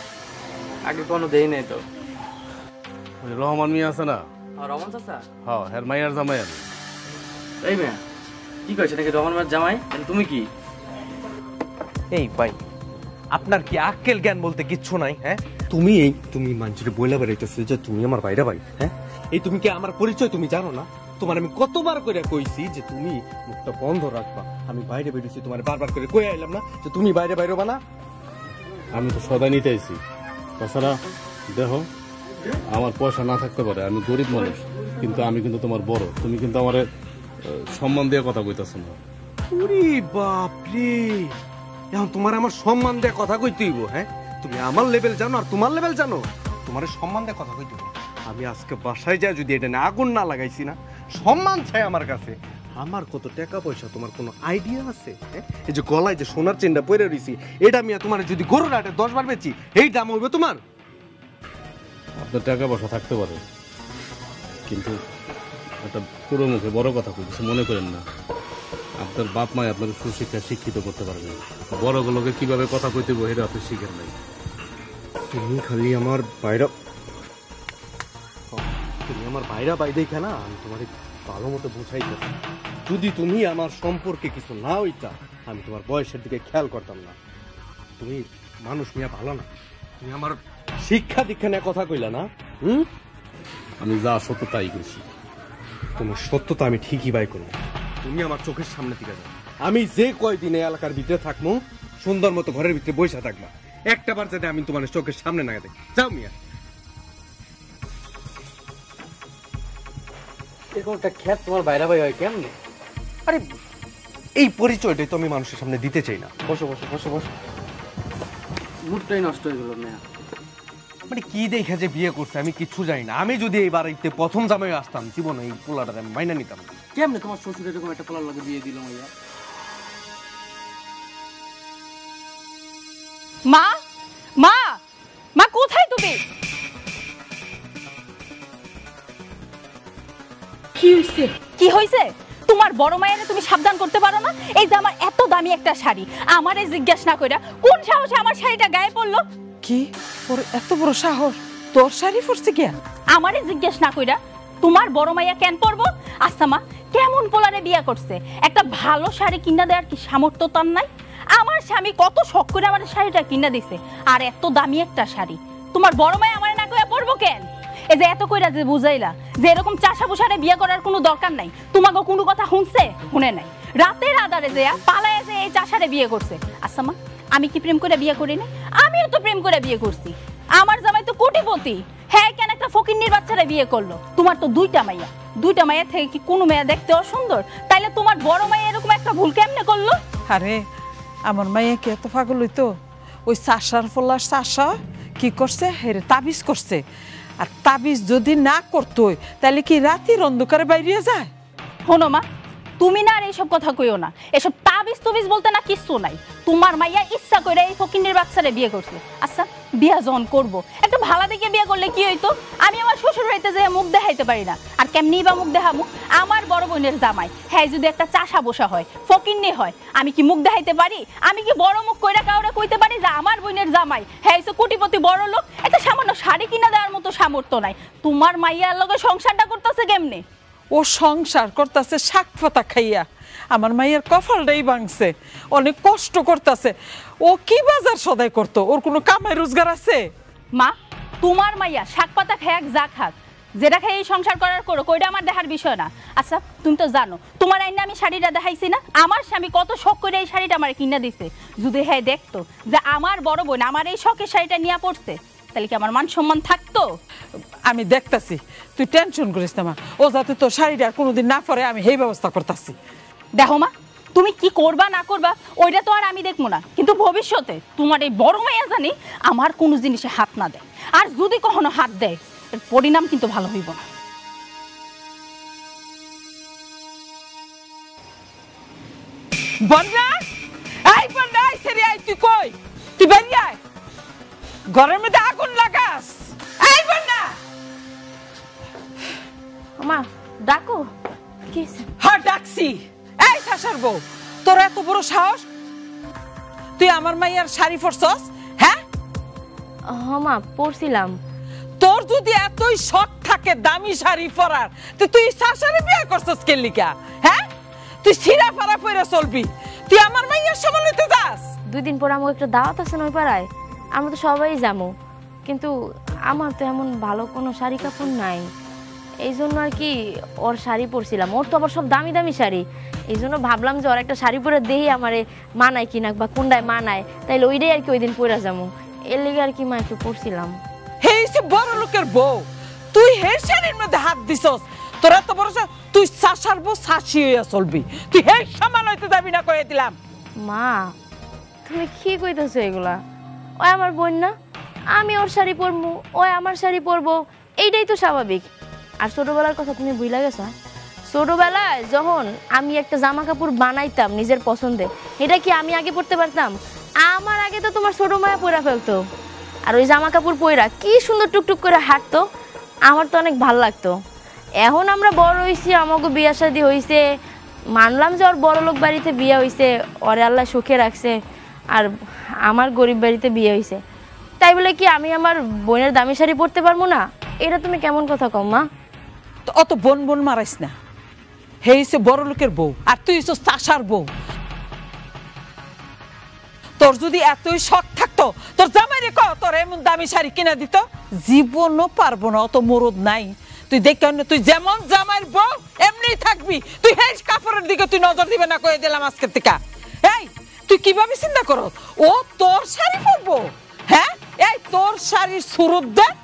আগে কোনো দেই নাই তো। ওই রহমান মিয়া আছে না? আর রহমান চাচা? হ্যাঁ, হের মাইয়ার জামাই আমি। এই মেয়া কি কইছে নাকি রহমান মার জামাই? তুমি কি? এই ভাই, আপনার কি আক্কেল জ্ঞান বলতে কিচ্ছু নাই? হ্যাঁ, তুমি মানুষের বইলা বেড়াইতেছো যে তুমি আমার বাইরে ভাই। হ্যাঁ, এই তুমি কি আমার পরিচয় তুমি জানো না? তোমার আমি কতবার করে কইছি যে তুমি মুখটা বন্ধ রাখবা। আমি বাইরে বেরিয়েছি, তোমার বারবার করে কই আইলাম না যে তুমি বাইরে বাইরবা না? আমি তো সদাই নিতে আইছি। তাছাড়া দেখো, আমার পয়সা না থাকতে পারে, আমি গরিব মানুষ, কিন্তু আমি কিন্তু তোমার বড়, তুমি কিন্তু আমার সম্মান দিয়ে কথা কইতাছো না। ওরে বাপ রে, এখন তোমার আমার সম্মান দিয়ে কথা কইতে হইব? হ্যাঁ, তুমি আমার লেভেল জানো আর তোমার লেভেল জানো? তোমার সম্মান দিয়ে কথা কইতে হইব। আমি আজকে বাসায় যাই, যদি এটা না আগুন না লাগাইছি না, সম্মান চাই আমার কাছে, আমার কত টাকা পয়সা তোমার কোনো আইডিয়া আছে? হ্যাঁ, এই যে গলায় যে সোনার চেনটা পরে রইছি, এটা মিয়া তোমার যদি গরুর হাটে 10 বার বেচি, এই দাম হইবে তোমার? আপনার টাকা পয়সা থাকতে পারে, কিন্তু একটা পুরো মুখে বড় কথা কই, কিছু মনে করেন না। আপনার বাপ মাই আপনাকে সুশিক্ষায় শিক্ষিত করতে পারবেন, বড়গুলোকে কিভাবে কথা কইতে বই এটা আপনি শিখেন নাই। তুমি খালি আমার বাইরা, তুমি আমার বাইরা বাইদেই খেলা, আমি তোমার ভালো মতো বুঝাইতেছি। যদি তুমি আমার সম্পর্কে কিছু না হইতা, আমি তোমার বয়সের দিকে খেয়াল করতাম না। তুমি মানুষ মিয়া ভালো না, তুমি আমার শিক্ষা দীক্ষা নিয়ে কথা কইলা না। আমি যা সত্য তাই করছি। তোমার সত্যতা আমি ঠিকই বাই করলাম। তুমি আমার চোখের সামনে থেকে যাও। আমি যে কয়দিন এই এলাকার ভিতরে থাকবো, সুন্দর মতো ঘরের ভিতরে বসে থাকবা, একটা বার যাতে আমি তোমার চোখের সামনে না দেখি। যাও মিয়া। এরকম একটা খ্যাত তোমার বাইরা ভাই হয় কেমনে? আরে এই পরিচয়টাই তো আমি মানুষের সামনে দিতে চাই না। বসো বসো বসো বসো। মুডটাই নষ্ট হয়ে গেল মেয়া। মানে কি দেখে যে বিয়ে করছে আমি কিচ্ছু জানি না। আমি যদি এই বাড়িতে প্রথম জামাই আসতাম, জীবনে এই পোলাটা আমি মাইনা নিতাম না। কেমনে তোমার শ্বশুর এরকম একটা পোলার লাগে বিয়ে দিল মাইয়া? মা মা মা কোথায় তুমি? কি হইছে? কি হয়েছে? তোমার বড় মায়ের তুমি সাবধান করতে পারো না? এই যে আমার এত দামি একটা শাড়ি, আমারে জিজ্ঞাসা না কইরা কোন সাহসে আমার শাড়িটা গায়ে পড়লো? কি ওর এত বড় সাহস? তোর শাড়ি পরছে কেন? আমারে জিজ্ঞেস না কইরা তোমার বড় মাইয়া কেন পরবো? আচ্ছা মা, কেমন পোলারে বিয়া করছে? একটা ভালো শাড়ি কিনা দেওয়ার কি সামর্থ্য তার নাই? আমার স্বামী কত শখ করে আমার শাড়িটা কিনা দিছে, আর এত দামি একটা শাড়ি তোমার বড় মাইয়া আমারে না কইয়া পরবো কেন? এই যে এত কইরা যে বুঝাইলা যে এরকম চাষা পোষারে বিয়া করার কোনো দরকার নাই, তোমাকে কোনো কথা শুনছে? শুনে নাই। রাতের আধারে যে পালায় যে এই চাষারে বিয়ে করছে। আচ্ছা মা, আমি কি প্রেম করে বিয়ে করি না? আমিও তো প্রেম করে বিয়ে করছি। আমার জামাই তো কোটিপতি, হ্যাঁ কেন একটা ফকিন্নির বাচ্চারে বিয়ে করলো? তোমার তো দুইটা মাইয়া থেকে কি কোনো মেয়ে দেখতে অসুন্দর? তাইলে তোমার বড় মাইয়া এরকম একটা ভুল কেমনে করলো? আরে আমার মাইয়া কি এত পাগল হইতো? ওই চাষার ফলার চাষা কি করছে, হেরে তাবিজ করছে। আর তাবিজ যদি না করতো তাহলে কি রাতের অন্ধকারে বাইরে যায়? শোনো মা, তুমি না আর এইসব কথা কইও না। এসব তাবিজ তুবিজ বলতে না কিচ্ছু নাই। তোমার মাইয়া ইচ্ছা করে এই ফকিন্নির বাচ্চারে বিয়ে করছে। আচ্ছা, বিয়া যখন করবো একটা ভালো দেখে বিয়ে করলে কি হইতো? আমি আমার শ্বশুর বাড়িতে যে মুখ দেখাইতে পারি না, আর কেমনি বা মুখ দেখামু? আমার বড় বোনের জামাই হ্যাঁ যদি একটা চাষা বসা হয়, ফকিন্নি হয়, আমি কি মুখ দেখাইতে পারি? আমি কি বড় মুখ কইরা কাউরে কইতে পারি যে আমার বোনের জামাই হ্যাঁ কোটিপতি বড় লোক? একটা সামান্য শাড়ি কিনা দেওয়ার মতো সামর্থ্য নাই। তোমার মাইয়ার লগে সংসারটা করতেছে কেমনে? ও সংসার করতেছে শাক পাতা খাইয়া। আমার মাইয়ের কপালটাই ভাঙছে, অনেক কষ্ট করতেছে। ও কি বাজার সদাই করতো? ওর কোনো কামাই রোজগার আছে? মা, তোমার মাইয়া শাক পাতা খাক যা খাক, যেটা খেয়ে এই সংসার করার করো, কইটা আমার দেখার বিষয় না। আচ্ছা, তুমি তো জানো তোমার আইনে আমি শাড়িটা দেখাইছি না? আমার স্বামী কত শখ করে এই শাড়িটা আমার কিনা দিছে। যদি হ্যাঁ দেখতো যে আমার বড় বোন আমার এই শখের শাড়িটা নিয়ে পড়ছে, তাহলে কি আমার মান সম্মান থাকতো? আমি দেখতাছি, তুই টেনশন করিস না মা। ও যাতে তোর শাড়িটা আর কোনোদিন না পরে আমি সেই ব্যবস্থা করতেছি। দেখো মা, তুমি কি করবা না করবা ওইটা তো আর আমি দেখবো না, কিন্তু ভবিষ্যতে তোমার এই বড় মাইয়া জানি আমার কোনো জিনিসে হাত না দেয়। আর যদি কখনো হাত দেয়, এর পরিণাম কিন্তু ভালো হইব না। বন্যা, আই বন্যা, আই সেরি আই, তুই কই? তুই বেরিয়ে আয়, ঘরের মধ্যে আগুন লাগাস। আই বন্যা, মা ডাকো। কি হইছে? হ্যাঁ ডাকছি। এই শাসার বউ, তোর এত বড় সাহস? তুই আমার মাইয়ার শাড়ি পরছস? হ্যাঁ মা পড়ছিলাম। তোর যদি এতই শখ থাকে দামি শাড়ি পরার, তো তুই শাসারে বিয়ে করছস কেন লিগা? হ্যাঁ, তুই সিরা ফারা পরে চলবি? তুই আমার মাইয়ার সামনে নিতে যাস? 2 দিন পর আমাকে একটা দাওয়াত আছে নই পাড়ায়, আমরা তো সবাই যাবো, কিন্তু আমার তো এমন ভালো কোনো শাড়ি কাপড় নাই। এই জন্য আর কি ওর শাড়ি পরছিলাম। ওর তো আবার সব দামি দামি শাড়ি, এই জন্য ভাবলাম যে ওর একটা শাড়ি পরে দেই আমারে মানায় কিনা বা কোনটায় মানায়, তাইলে ওইটাই আর কি ওই দিন পরে যাবো। এর লেগে আর কি মা একটু পরছিলাম। হে সে বড় লোকের বউ, তুই হে শাড়ির মধ্যে হাত দিছস? তোরা তো বড়, তুই শাসার বউ শাসি হইয়া চলবি, তুই হে সামান হইতে যাবি না কয়ে দিলাম। মা তুমি কি কইতেছো এগুলা? ওই আমার বোন না, আমি ওর শাড়ি পরবো, ওই আমার শাড়ি পরবো, এইটাই তো স্বাভাবিক। আর ছোটবেলার কথা তুমি ভুইলা গেছো? ছোটবেলায় যখন আমি একটা জামা কাপড় বানাইতাম নিজের পছন্দে, এটা কি আমি আগে পড়তে পারতাম? আমার আগে তো তোমার ছোট মায়া পরা ফেলতো, আর ওই জামা কাপড় পরা কি সুন্দর টুকটুক করে হাঁটতো, আমার তো অনেক ভাল লাগতো। এখন আমরা বড় হয়েছি, আমাকে বিয়া শাদী হয়েছে, মানলাম যে ওর বড় লোক বাড়িতে বিয়ে হয়েছে, ওরে আল্লাহ সুখে রাখছে, আর আমার গরিব বাড়িতে বিয়ে হয়েছে, তাই বলে কি আমি আমার বোনের দামি শাড়ি পরতে পারবো না? এটা তুমি কেমন কথা কও মা? তো অত বোন বোন মারাইস না, হে হইছে বড় লোকের বউ আর তুই হইছ চাষার বউ। তোর যদি এতই শখ থাকতো তোর জামাইরে ক তোর এমন দামি শাড়ি কিনা দিত। জীবনও পারবো না, অত মরদ নাই। তুই দেখ তুই যেমন জামাইর বউ এমনি থাকবি, তুই হেস কাপড়ের দিকে তুই নজর দিবে না কয়ে দিলাম আজকের থেকে। এই তুই কিভাবে চিন্তা করো ও তোর শাড়ি পরবো? হ্যাঁ, এই তোর শাড়ির সুরত দেখ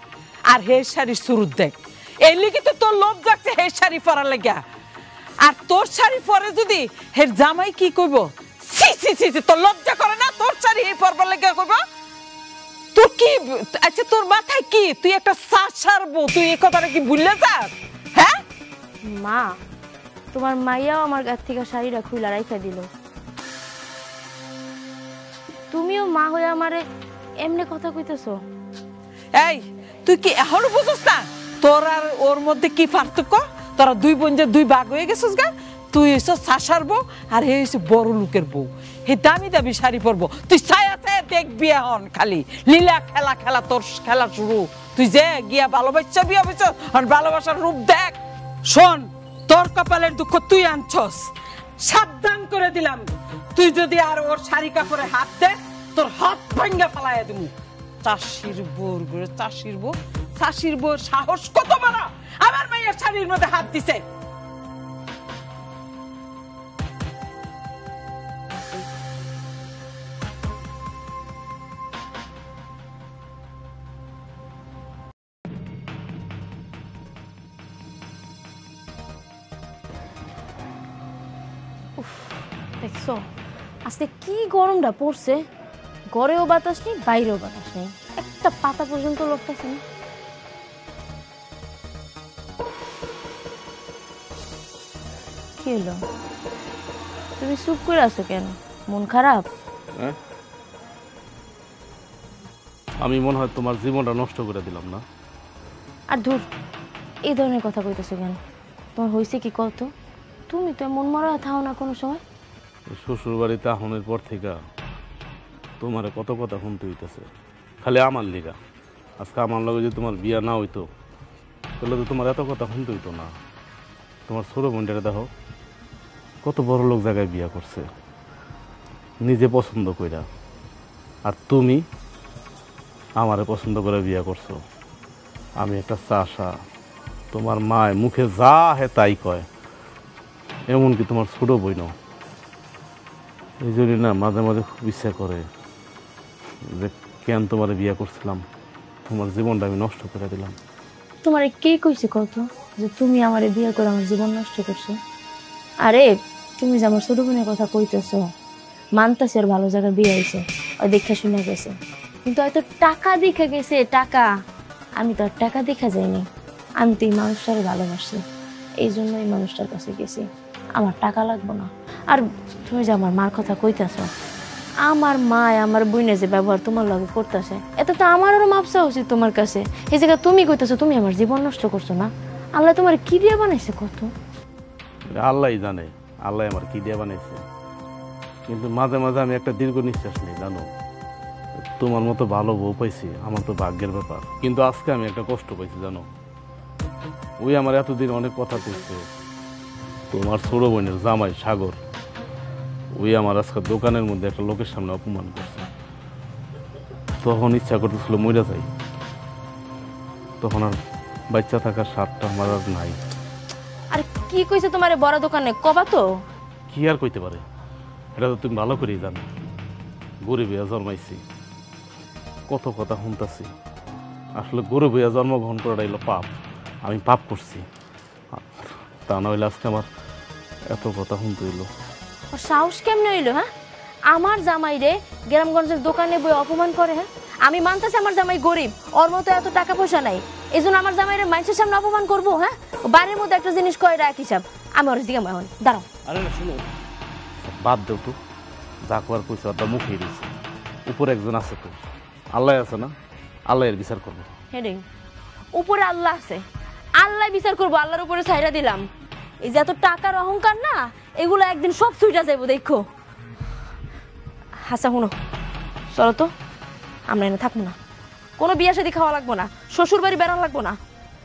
আর হে শাড়ির সুরত দেখ, এই লিগে তো তোর লোভ যাচ্ছে হে শাড়ি পরার লাগিয়া। আর তোর শাড়ি পরে যদি হের জামাই কি কইব? সি সি সি, তোর লজ্জা করে না তোর শাড়ি এই পরবার লাগিয়া কইব? তোর কি আচ্ছা তোর মাথায় কি, তুই একটা চাষার বউ, তুই এই কথাটা কি ভুলে যাস? হ্যাঁ মা, তোমার মাইয়াও আমার গাছ থেকে শাড়িটা খুইলা রাইখা দিল, তুমিও মা হয়ে আমারে এমনি কথা কইতেছো? এই তুই কি এখনো বুঝছ না তোর আর ওর মধ্যে কি পার্থক্য? তোরা দুই বোন যে দুই ভাগ হয়ে গেছিস গা। তুই হইছ চাষার বউ আর হে হইছে বড় লোকের বউ, হে দামি দামি শাড়ি পরবো। তুই ছায়া ছায়া দেখবি এখন খালি লীলা খেলা খেলা, তোর খেলা শুরু। তুই যে গিয়া ভালোবাসা বিয়া হইছ, আর ভালোবাসার রূপ দেখ। শোন, তোর কপালের দুঃখ তুই আনছস, সাবধান করে দিলাম। তুই যদি আর ওর শাড়ি কাপড়ে হাত দে তোর হাত ভাঙ্গা ফেলাইয়া দিমু। চাষির বউর ঘরে চাষির বউ, চাষির বউর সাহস কত বড়, আমার মায়ের শাড়ির মধ্যে হাত দিছে। দেখছো আজকে কি গরমটা পড়ছে, ঘরেও বাতাস নেই বাইরেও বাতাস নেই, একটা পাতা পর্যন্ত লড়তেছে না। কি হলো, তুমি চুপ করে আছো কেন? মন খারাপ? আমি মনে হয় তোমার জীবনটা নষ্ট করে দিলাম না? আর ধুর, এই ধরনের কথা কইতেছো কেন? তোমার হয়েছে কি কত? তুমি তো মন মরা থাও না কোনো সময়। শ্বশুর বাড়িতে আহনের পর থেকে তোমার কত কথা শুনতে হইতেছে, খালি আমার লিগা। আজকে আমার লগে যদি তোমার বিয়া না হইতো তাহলে তো তোমার এত কথা শুনতে হইতো না। তোমার ছোট বোনটা দেখো কত বড় লোক জায়গায় বিয়া করছে নিজে পছন্দ কইরা, আর তুমি আমারে পছন্দ করে বিয়া করছো। আমি একটা চাষা, তোমার মায় মুখে যা হে তাই কয়, এমনকি তোমার ছোট বোন। এই জন্য না মাঝে মাঝে খুব ইচ্ছা করে যে কেন তোমার বিয়া করছিলাম, তোমার জীবনটা আমি নষ্ট করে দিলাম। তোমার কে কইছে কত যে তুমি আমারে বিয়ে করে আমার জীবন নষ্ট করছো? আরে তুমি যে আমার ছোট বোনের কথা কইতেছো, মানতাছি আর ভালো জায়গায় বিয়ে হয়েছে, ওই দেখা শুনে গেছে, কিন্তু হয়তো টাকা দেখে গেছে। টাকা, আমি তো আর টাকা দেখা যাইনি, আমি তো এই মানুষটারে ভালোবাসি, এই জন্য এই মানুষটার কাছে গেছি। আমার টাকা লাগবো না। আর তুমি যে আমার মার কথা কইতেছো, আমার মা আমার বোনে যে ব্যবহার তোমার লগে করতেছে, এত তো আমারও মাপসা উচিত তোমার কাছে। এই জায়গায় তুমি কইতেছো তুমি আমার জীবন নষ্ট করছো না? আল্লাহ তোমার কি দিয়ে বানাইছে কত? আল্লাহ জানে আল্লাহ আমার কি দিয়ে বানাইছে, কিন্তু মাঝে মাঝে আমি একটা দীর্ঘ নিঃশ্বাস নেই। জানো, তোমার মতো ভালো বউ পাইছি, আমার তো ভাগ্যের ব্যাপার। কিন্তু আজকে আমি একটা কষ্ট পাইছি জানো, ওই আমার এতদিন অনেক কথা কইছে, তোমার ছোট বোনের জামাই সাগর, ওই আমার আজকে দোকানের মধ্যে একটা লোকের সামনে অপমান করছে। তখন ইচ্ছা করতেছিল মরে যাই, তখন আর বাচ্চা থাকার স্বাদটা আমার আর নাই। আর কি কইছে তোমার বড় দোকানে কবা তো? কি আর কইতে পারে, এটা তো তুমি ভালো করেই জানো। গরিব হইয়া জন্মাইছি, কত কথা শুনতাছি। আসলে গরিব হইয়া জন্মগ্রহণ করাটা হইলো পাপ, আমি পাপ করছি। তা না হইলে আজকে আমার এত কথা শুনতে হইলো। সাহস কেমনে হইলো? হ্যাঁ, আমার জামাই রে গ্রামগঞ্জের দোকানে বই অপমান করে। হ্যাঁ, আমি মানতেছি আমার জামাই গরিব, ওর মতো এত টাকা পয়সা নাই, এই জন্য আমার জামাইরে মানুষের সামনে অপমান করবো? হ্যাঁ, বাড়ির মধ্যে একটা জিনিস কয় রাখ হিসাব, আমি ওর জিজ্ঞাসা এখন দাঁড়াও। আরে না শুনো, বাদ দেও তো, যা করার কইছে ওটা মুখে দিয়েছে। উপরে একজন আছে তো, আল্লাহ আছে না, আল্লাহ এর বিচার করবে। হেডিং উপরে আল্লাহ আছে, আল্লাহ বিচার করবো, আল্লাহর উপরে ছাইরা দিলাম। এই যে এত টাকার অহংকার না, এগুলো একদিন সব ছুইটা যাইব দেখো। হাসা শুনো, চলো তো আমরা এনে থাকবো না, কোনো বিয়া শাদী খাওয়া লাগবো না, শ্বশুর বাড়ি বেড়ানো লাগবো না,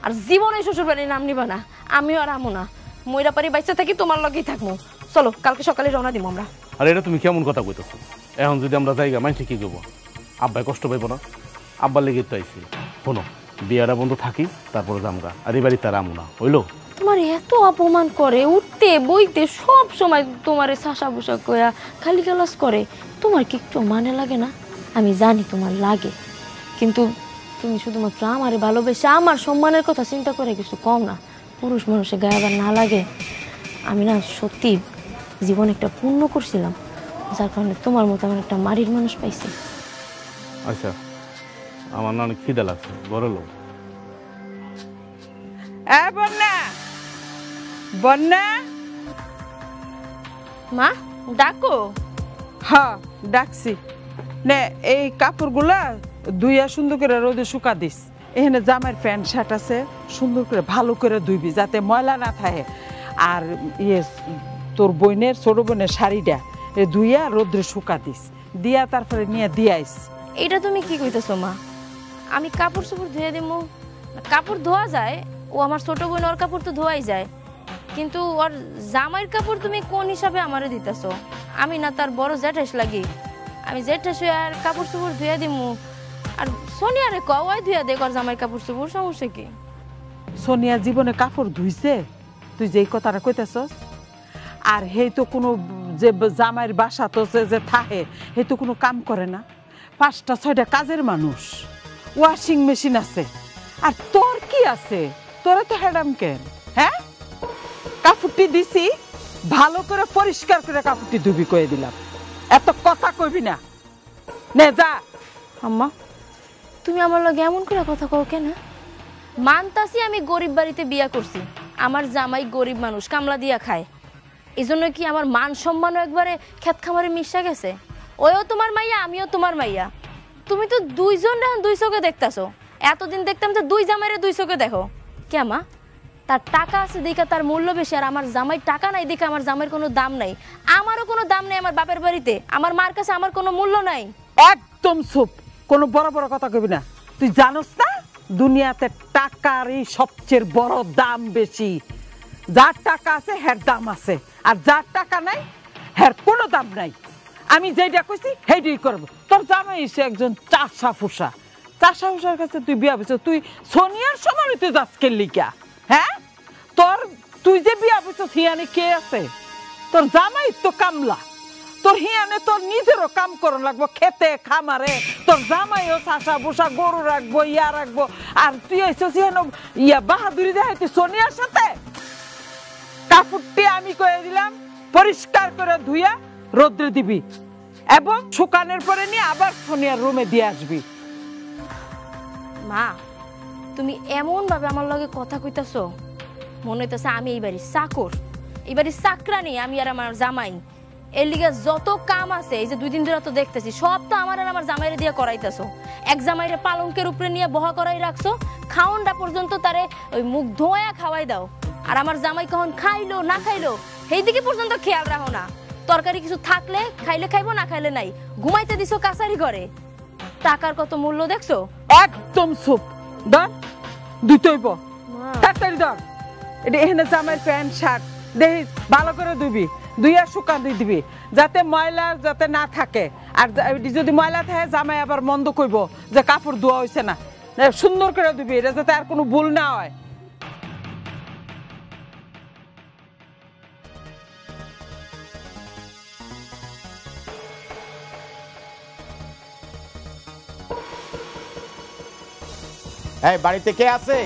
আর জীবনে শ্বশুর বাড়ির নাম নিবা না, আমিও আর আমো না, ময়রা পারি বাইচা থাকি তোমার লগেই থাকবো। চলো কালকে সকালে রওনা দিব আমরা। আর এটা তুমি কেমন কথা কইতেছো? এখন যদি আমরা জায়গা মানছি কি করবো? আব্বাই কষ্ট পাইব না? আব্বার লেগে তো আইছি। শোনো, বিয়াটা বন্ধ থাকি, তারপরে জামগা, আর এই বাড়ি তার আমু না, হইলো? তোমার এত অপমান করে, উঠতে বইতে সব সময় তোমার শাসা বুসা কয়া খালি গালাস করে, তোমার কি একটু মানে লাগে না? আমি জানি তোমার লাগে, কিন্তু তুমি শুধুমাত্র আমারে ভালোবেসে আমার সম্মানের কথা চিন্তা করে কিছু কম না। পুরুষ মানুষের গায়ে আবার না লাগে। আমি না সত্যি জীবনে একটা পুণ্য করছিলাম, যার কারণে তোমার মতো আমার একটা মারির মানুষ পাইছি। আচ্ছা, আমার না অনেক খিদে লাগছে, বড় লোক। বন্যা, বন্যা, মা ডাকো। হ্যাঁ ডাকছি। নে এই কাপড়গুলা ধুইয়া সুন্দর করে রোদে শুকা দিস। এখানে জামার প্যান্ট শার্ট আছে, সুন্দর করে ভালো করে ধুইবি যাতে ময়লা না থাকে। আর তোর বোনের ছোট বোনের শাড়িটা ধুইয়া রোদ্রে শুকা দিস, দিয়া তারপরে নিয়ে দিয়াইস। এটা তুমি কি কইতেছো মা? আমি কাপড় চোপড় ধুয়ে দেবো? কাপড় ধোয়া যায়, ও আমার ছোট বোন, ওর কাপড় তো ধোয়াই যায়, কিন্তু ওর জামাইয়ের কাপড় তুমি কোন হিসাবে আমারে দিতেছো? আমি না তার বড় জ্যাঠাস লাগি, আমি জ্যাঠাস আর কাপড় চোপড় ধুয়ে দিমু। আর সোনিয়ারে কওয়াই ধুয়া দেখ ওর জামাইয়ের কাপড় চোপড়, সমস্যা কি? সোনিয়া জীবনে কাপড় ধুইছে? তুই যেই কথাটা কইতেছস, আর হে তো কোনো যে জামাইয়ের বাসা তো যে থাকে, হে তো কোনো কাম করে না। 5টা 6টা কাজের মানুষ, ওয়াশিং মেশিন আছে। আর তোর কি আছে? তোরা তো হেডাম কেন? হ্যাঁ, কাপড়টি দিছি, ভালো করে পরিষ্কার করে কাপড়টি ধুবি কয়ে দিলাম, এত কথা কইবি না। নে যা। আম্মা তুমি আমার লগে এমন করে কথা কও কেন? মানতাছি আমি গরিব বাড়িতে বিয়া করছি, আমার জামাই গরিব মানুষ, কামলা দিয়া খায়, এই জন্য কি আমার মান সম্মানও একবারে খেত খামারে মিশা গেছে? ওও তোমার মাইয়া, আমিও তোমার মাইয়া। তুমি তো দুইজন এখন 2 চোখে দেখতেছো, এতদিন দেখতাম যে 2 জামাইরে 2 চোখে দেখো। কে মা? তার টাকা আছে দেখা তার মূল্য বেশি, আর আমার জামাই টাকা নাই দেখে আমার জামাইয়ের কোনো দাম নাই, আমারও কোনো দাম নেই আমার বাপের বাড়িতে, আমার মার কাছে আমার কোনো মূল্য নাই। একদম চুপ, কোনো বড় বড় কথা কইবি না। তুই জানোস না দুনিয়াতে টাকারই সবচেয়ে বড় দাম বেশি। যার টাকা আছে হের দাম আছে, আর যার টাকা নাই হের কোনো দাম নাই। আমি যেটা কইছি সেইটাই করবো। তোর জামাই এসে একজন চাষা ফুসা, চাষা ফুসার কাছে তুই বিয়া বলছিস, তুই সোনিয়ার সময় তুই যাস কেলিকা? হ্যাঁ, তুই যে বিয়া বলছিস হিয়ানে কে আছে? তোর জামাই তো কামলা, তোর হিয়ানে তোর নিজেরও কাম করন লাগবো, খেতে খামারে। তোর জামাইও চাষা বুসা, গরু রাখবো, ইয়া রাখবো, আর তুই এসেছিস ইয়া বাহাদুরি দেখাই তুই সোনিয়ার সাথে। কাপড়টি আমি কয়ে দিলাম পরিষ্কার করে ধুইয়া রোদ্রে দিবি, এবং শুকানোর পরে নিয়ে আবার সোনিয়ার রুমে দিয়ে আসবি। মা তুমি এমন ভাবে আমার লগে কথা কইতাছো, মনে হইতাছে আমি এই বাড়ির চাকর, এই বাড়ির চাকরানি আমি আর আমার জামাই। এর লিগে যত কাম আছে, এই যে 2 দিন ধরে তো দেখতেছি, সব তো আমার আর আমার জামাইরে দিয়ে করাইতেছো। এক জামাইরে পালঙ্কের উপরে নিয়ে বহা করাই রাখছো, খাওনটা পর্যন্ত তারে ওই মুখ ধোয়া খাওয়াই দাও, আর আমার জামাই কখন খাইলো না খাইলো সেই দিকে পর্যন্ত খেয়াল রাখো না। তরকারি কিছু থাকলে খাইলে খাইবো, না খাইলে নাই। ঘুমাইতে দিছো কাছারি ঘরে, টাকার কত মূল্য দেখছো? একদম চুপ, ধর দুইতইব তাড়াতাড়ি ধর। এটা এখানে জামাইয়ের প্যান্ট শার্ট দেখিস ভালো করে ধুবি, ধুইয়া শুকা দিয়ে দিবি যাতে ময়লা যাতে না থাকে। আর যদি ময়লা থাকে জামাই আবার মন্দ কইব যে কাপড় ধোয়া হয়েছে না। সুন্দর করে ধুবি, এটা যাতে আর কোনো ভুল না হয়। এই বাড়িতে কে আছে?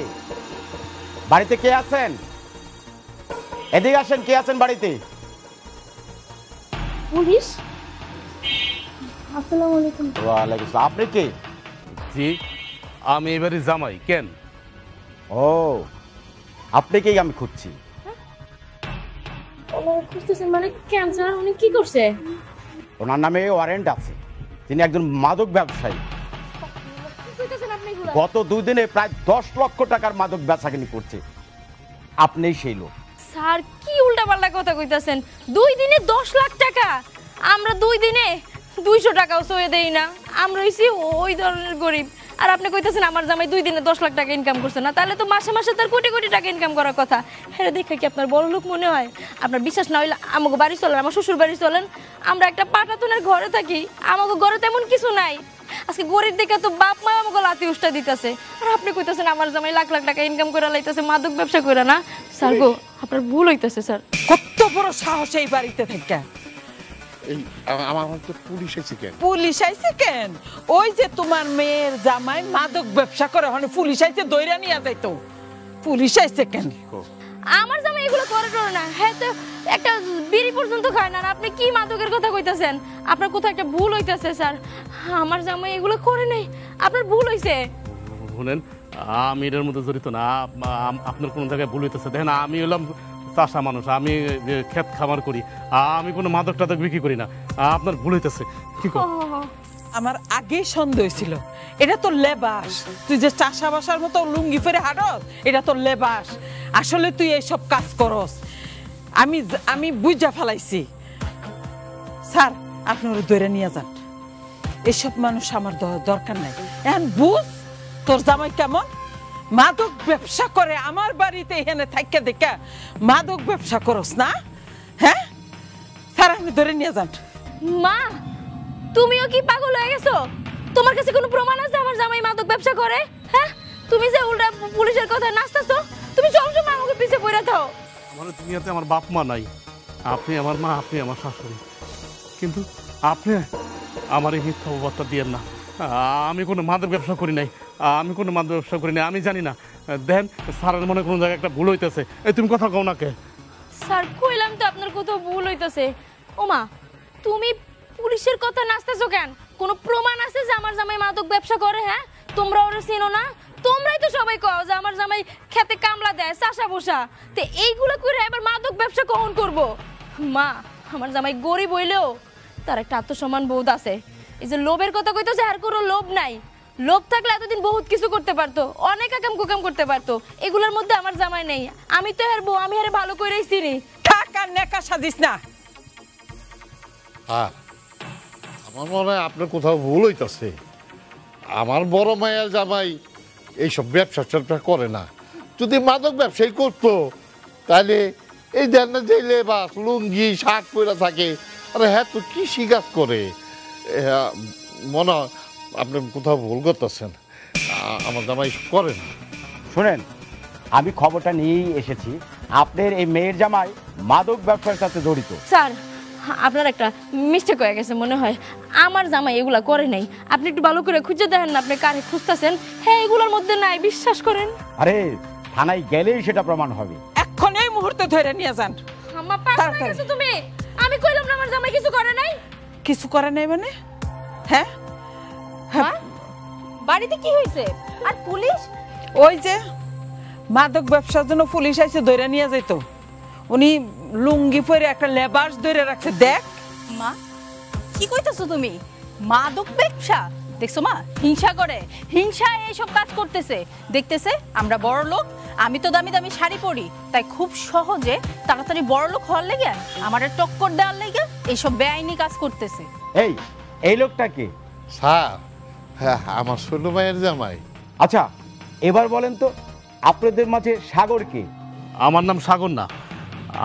বাড়িতে কে আছেন? এদিকে আসেন, কে আছেন বাড়িতে? পুলিশ। আসসালামু আলাইকুম। ওয়ালাইকুম আসসালাম। আপনি কে? জি, আমি এবারে জামাই। কেন? ও, আপনাকেই আমি খুঁজছি। ওনারা খুঁজতেছেন মানে ক্যান্সার? উনি কি করছে? ওনার নামে ওয়ারেন্ট আছে, তিনি একজন মাদক ব্যবসায়ী। কি কইতেছেন আপনি এগুলা? গত 2 দিনে প্রায় 10 লক্ষ টাকার মাদক বেচাকেনি করছে। আপনিই সেই লোক। স্যার কি উল্টাপাল্টা কথা কইতাছেন? 2 দিনে 10 লাখ টাকা? আমরা 2 দিনে 200 টাকাও সয়ে দেই না। আমরা হইছি ওই ধরনের গরিব। আর আপনি কইতাছেন আমার জামাই 2 দিনে 10 লাখ টাকা ইনকাম করছে না? তাহলে তো মাসে মাসে তার কোটি কোটি টাকা ইনকাম করার কথা। হ্যাঁ, দেখে কি আপনার বড় লোক মনে হয়? আপনার বিশ্বাস না হইলে আমাকে বাড়ি চলেন, আমার শ্বশুর বাড়ি চলেন। আমরা একটা পাটাতনের ঘরে থাকি, আমাকে ঘরে তেমন কিছু নাই। আজকে গরিব দেখে তো বাপ মা আমাকে লাতি উষ্টা দিতেছে। আর আপনি কইতাছেন আমার জামাই লাখ লাখ টাকা ইনকাম করে লাইতেছে মাদক ব্যবসা করে না? স্যার গো, আপনার ভুল হইতেছে স্যার। কত বড় সাহস এই বাড়িতে থেকে! এই আমার তো পুলিশ এসে কেন? পুলিশ আইছে কেন? ওই যে তোমার মেয়ের জামাই মাদক ব্যবসা করে, মানে পুলিশ আইছে দইরা নিয়ে যাইতো। পুলিশ আইছে কেন? আমার জামাই এগুলো করে টরে না। হ্যাঁ, তো একটা বিড়ি পর্যন্ত খায় না। আর আপনি কি মাদকের কথা কইতাছেন? আপনার কোথাও একটা ভুল হইতাছে স্যার। আমার জামাই এগুলো করে নাই, আপনার ভুল হইছে। শুনেন, আমি এর মধ্যে জড়িত না। আপনার কোনো জায়গায় ভুল হইতেছে। দেখেন, আমি হলাম চাষা মানুষ, আমি ক্ষেত খামার করি, আমি কোনো মাদক টাদক বিক্রি করি না। আপনার ভুল হইতেছে। কি কর? আমার আগেই সন্দেহ ছিল, এটা তো লেবাস। তুই যে চাষাবাসার মতো লুঙ্গি ফেরে হাঁটস, এটা তো লেবাস। আসলে তুই এইসব কাজ করস। আমি বুঝা ফেলাইছি। স্যার, আপনি ওরা ধরে নিয়ে যান। এসব মানুষ আমার দরকার নাই। এখন বুঝ তোর জামাই কেমন মাদক ব্যবসা করে। আমার বাড়িতে এখানে থাইকা দেখা মাদক ব্যবসা করস না? হ্যাঁ স্যার, আপনি ধরে নিয়ে যান। মা, তুমিও কি পাগল হয়ে গেছো? তোমার কাছে কোনো প্রমাণ আছে আমার জামাই মাদক ব্যবসা করে? হ্যাঁ, তুমি যে উল্টা পুলিশের কথা নাচতেছো, তুমি সবসময় আমাকে পিছে পড়ে থাও। আমার দুনিয়াতে আমার বাপ মা নাই। আপনি আমার মা, আপনি আমার শাশুড়ি, কিন্তু আপনি আমার এই মিথ্যা অপবাদটা দিয়েন না। আমি কোনো মাদক ব্যবসা করি নাই, আমি কোনো মাদক ব্যবসা করি নাই, আমি জানি না। দেন, স্যারের মনে কোনো জায়গায় একটা ভুল হইতেছে। এই তুমি কথা কও না কে? স্যার, কইলাম তো আপনার কোথাও ভুল হইতেছে। ওমা, তুমি পুলিশের কথা নাচতেছো কেন? কোনো প্রমাণ আছে যে আমার জামাই মাদক ব্যবসা করে? হ্যাঁ, তোমরা ওরা চিনো না? তোমরাই তো সবাই কও যে আমার জামাই খেতে কামলা দেয়, চাষা বসা। তো এইগুলো করে এবার মাদক ব্যবসা কখন করব? মা, আমার জামাই গরিব হইলেও তার একটা আত্মসম্মান বোধ আছে। এই যে লোভের কথা কইতেছে, আর কোনো লোভ নাই। লোভ থাকলে এতদিন বহুত কিছু করতে পারতো, অনেক আকাম কুকাম করতে পারতো। এগুলোর মধ্যে আমার জামাই নেই। আমি তো হেরবো, আমি হেরে ভালো করেই চিনি। টাকা নেকা সাজিস না। আমার মনে হয় আপনার কোথাও ভুল হইতাছে। আমার বড় মায়ের জামাই এইসব ব্যবসা ট্যাবসা করে না। যদি মাদক ব্যবসায়ী করতো তাহলে এই দেন না যে লেবাস লুঙ্গি শার্ট পরে থাকে, আরে হ্যাঁ তো কৃষি কাজ করে। মনে হয় আপনি কোথাও ভুল করতেছেন। আমার জামাই করে না। শুনেন, আমি খবরটা নিয়েই এসেছি, আপনার এই মেয়ের জামাই মাদক ব্যবসার সাথে জড়িত। স্যার, আপনার একটা মিস্টেক হয়ে গেছে মনে হয়। আমার জামাই এগুলা করে নাই। আপনি একটু ভালো করে খুঁজে দেখেন না, আপনি কারে খুঁজতেছেন। হ্যাঁ, এগুলোর মধ্যে নাই, বিশ্বাস করেন। আরে থানায় গেলেই সেটা প্রমাণ হবে। এখন এই মুহূর্তে ধরে নিয়ে যান। আমার পাগল হয়ে গেছো তুমি? আমি কইলাম না আমার জামাই কিছু করে নাই। কিছু করে নাই মানে? হ্যাঁ, হ্যাঁ, বাড়িতে কি হয়েছে? আর পুলিশ? ওই যে মাদক ব্যবসার জন্য পুলিশ আইছে, ধরে নিয়ে যাইত। উনি লুঙ্গি পরে একটা লেবাস ধরে রাখছে। দেখ মা, কি কইতাছো তুমি? মাদক ব্যবসা? দেখছো মা, হিংসা করে, হিংসা এইসব কাজ করতেছে। দেখতেছে আমরা বড় লোক, আমি তো দামি দামি শাড়ি পরি, তাই খুব সহজে তাড়াতাড়ি বড় লোক হওয়ার লেগে, আমার টক্কর দেওয়ার লেগে এইসব বেআইনি কাজ করতেছে। এই লোকটা কে? স্যার, হ্যাঁ আমার ছোট মায়ের জামাই। আচ্ছা, এবার বলেন তো আপনাদের মাঝে সাগর কে? আমার নাম সাগর না,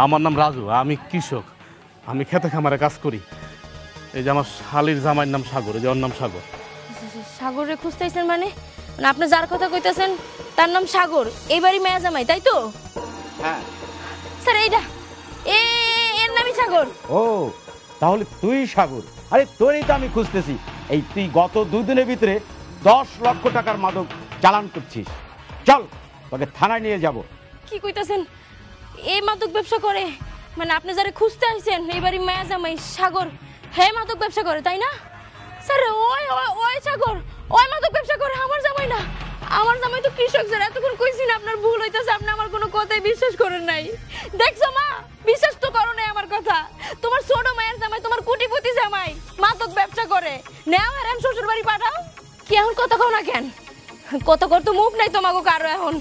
আমার নাম রাজু। আমি কৃষক, আমি খেতে খামারে কাজ করি। এই যে আমার শালির জামাইয়ের নাম সাগর, এই যে ওর নাম সাগর। সাগরে খুঁজতেছেন মানে? আপনি যার কথা কইতেছেন তার নাম সাগর, এইবারই মেয়া জামাই, তাই তো? হ্যাঁ স্যার, এইটা এর নামই সাগর। ও, তাহলে তুই সাগর। আরে তোরই তো আমি খুঁজতেছি। এই তুই গত 2 দিনের ভিতরে 10 লক্ষ টাকার মাদক চালান করছিস। চল, তোকে থানায় নিয়ে যাব। কি কইতাছেন? এই মাদক ব্যবসা করে মানে? আপনি যারা খুঁজতে আইছেন এইবারই মেয়া জামাই সাগর, হ্যাঁ মাদক ব্যবসা করে, তাই না? স্যার, ওই সাগর ওই মাদক ব্যবসা করে, আমার জামাই না। আমার জামাই তো কৃষক স্যার। এতক্ষণ কইছি না আপনার ভুল হইতাছে, আপনি আমার কোনো কথাই বিশ্বাস করেন নাই। দেখছো মা, বিশ্বাস তো করো না কথা, তোমার ছোট মায়ের জামাই, তোমার কোটিপতি জামাই মাদক ব্যবসা করে, নেও আর শ্বশুর বাড়ি পাঠাও। কি এখন কথা কও না কেন? কত কর তো মুখ নাই তোমাকে কারো এখন।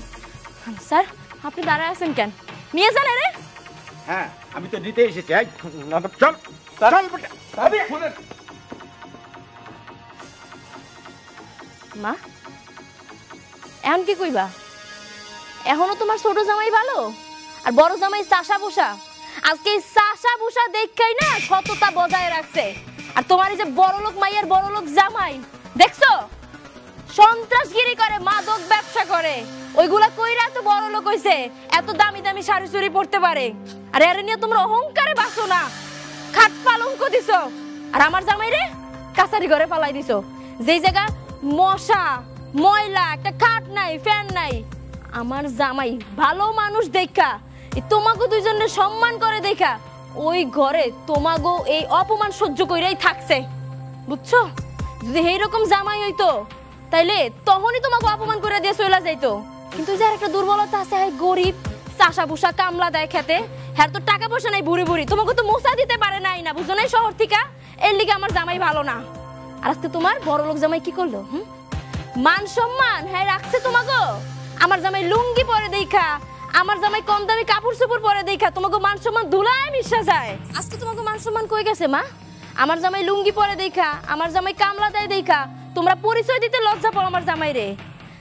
স্যার আপনি দাঁড়ায় আছেন কেন? নিয়ে যান রে। হ্যাঁ আমি তো নিতে এসেছি। চল চল মা এখন কি কইবা? এখনো তোমার ছোট জামাই ভালো আর বড় জামাই চাষা বসা। আজকে এই চাষা বসা দেখাই না সততা বজায় রাখছে। আর তোমার এই যে বড়লোক মাইয়ার বড়লোক জামাই দেখছো সন্ত্রাসগিরি করে, মাদক ব্যবসা করে, ওইগুলা কইরা তো বড়লোক হইছে, এত দামি দামি শাড়ি চুরি পরতে পারে। আর এর নিয়ে তোমরা অহংকারে বাঁচো না, খাট পালঙ্ক দিছো। আর আমার জামাই রে কাছারি ঘরে পালাই দিছো, যেই জায়গা মশা ময়লা, একটা খাট নাই, ফ্যান নাই। আমার জামাই ভালো মানুষ দেখা, তোমাকে দুইজনের সম্মান করে দেখা ওই ঘরে তোমাগো এই অপমান সহ্য কইরাই থাকছে, বুঝছো? যদি এইরকম জামাই হইতো তাইলে তখনই তোমাকে অপমান করে দিয়ে চলে যাইতো। কিন্তু যার একটা দুর্বলতা আছে, হ্যাঁ গরিব, চাষা ভুষা কামলা দেয় খেতে, হ্যাঁ তো টাকা পয়সা নাই, বুড়ি বুড়ি তোমাকে তো মোছা দিতে পারে নাই না, বুঝো নাই শহর থেকে। এর লিগে আমার জামাই ভালো না। আর আজকে তোমার বড় লোক জামাই কি করলো? মান সম্মান হ্যাঁ রাখছে তোমাকে। আমার জামাই লুঙ্গি পরে দেখা, আমার জামাই কম দামি কাপড় চোপড় পরে দেখা তোমাকে মান সম্মান ধুলায় মিশা যায়। আজকে তোমাকে মান সম্মান কই গেছে মা? আমার জামাই লুঙ্গি পরে দেখা, আমার জামাই কামলা দেয় দেখা তোমরা পরিচয় দিতে লজ্জা পাও আমার জামাই রে।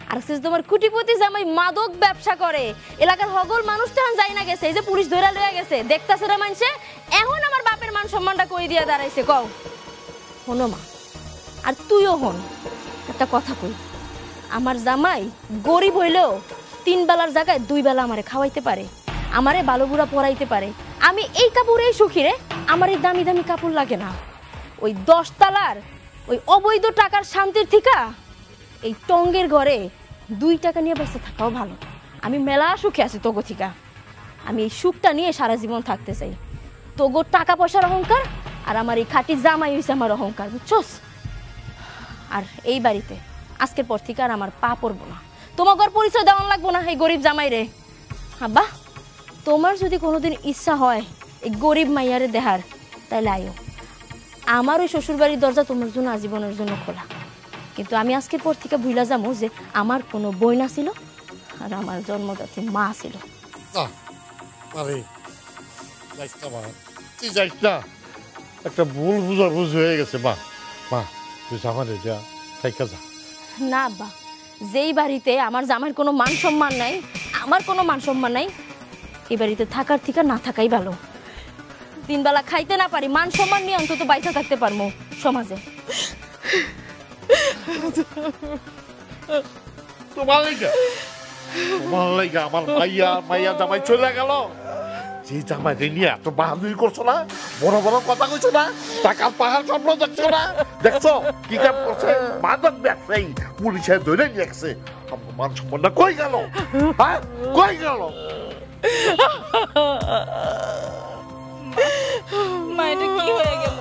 আর তোমার কোটিপতি জামাই মাদক ব্যবসা করে, এলাকার হগল মানুষ তখন যাই না গেছে, এই যে পুলিশ ধরে লয়ে গেছে, দেখতাছে না মানছে। এখন আমার বাপের মান সম্মানটা কই দিয়া দাঁড়াইছে কও? শোনো মা, আর তুইও হন, একটা কথা কই, আমার জামাই গরিব হইলেও 3 বেলার জায়গায় 2 বেলা আমারে খাওয়াইতে পারে, আমারে ভালো বুড়া পরাইতে পারে। আমি এই কাপড়েই সুখী রে, আমার এই দামি দামি কাপড় লাগে না। ওই 10 তলার ওই অবৈধ টাকার শান্তির থিকা এই টঙ্গের ঘরে 2 টাকা নিয়ে বেঁচে থাকাও ভালো। আমি মেলা সুখে আছি তোগো থিকা, আমি এই সুখটা নিয়ে সারা জীবন থাকতে চাই। তোগো টাকা পয়সার অহংকার আর আমার এই খাঁটি জামাই হইছে আমার অহংকার, বুঝছস? আর এই বাড়িতে আজকের পর থেকে আর আমার পা পড়বো না, তোমাকে আর পরিচয় দেওয়ান লাগবো না এই গরিব জামাই রে। আব্বা তোমার যদি কোনোদিন ইচ্ছা হয় এই গরিব মাইয়ারে দেখার, তাইলে আইও। আমার ওই শ্বশুরবাড়ির দরজা তোমার জন্য আজীবনের জন্য খোলা। কিন্তু আমি আজকের পর থেকে ভুলা যাবো যে আমার কোনো বই না ছিল আর আমার জন্মদাত্রী মা ছিল। একটা ভুল বুঝাবুঝি হয়ে গেছে মা। মা তুই জামারে যা, থাইকা যা। না আব্বা, যেই বাড়িতে আমার জামাইয়ের কোনো মান সম্মান নাই, আমার কোনো মান সম্মান নাই, এই বাড়িতে থাকার থেকে না থাকাই ভালো। 3 বেলা খাইতে না পারি, মান সম্মান নিয়ে অন্তত বাইসা থাকতে পারবো সমাজে। তোমার লাইগা আমার মাইয়া জামাই চলে গেল। যে জামাই নিয়ে এত বাহাদুরি করছো না, বড় বড় কথা কইছো না, টাকার পাহাড় স্বপ্ন দেখছো না, দেখছো কি কাম করছে? মাদক ব্যবসায়ী পুলিশে ধরে নিয়ে গেছে। আমার মান সম্মানটা কই গেল? হ্যাঁ কই গেল? মা এটা কি হয়ে গেল?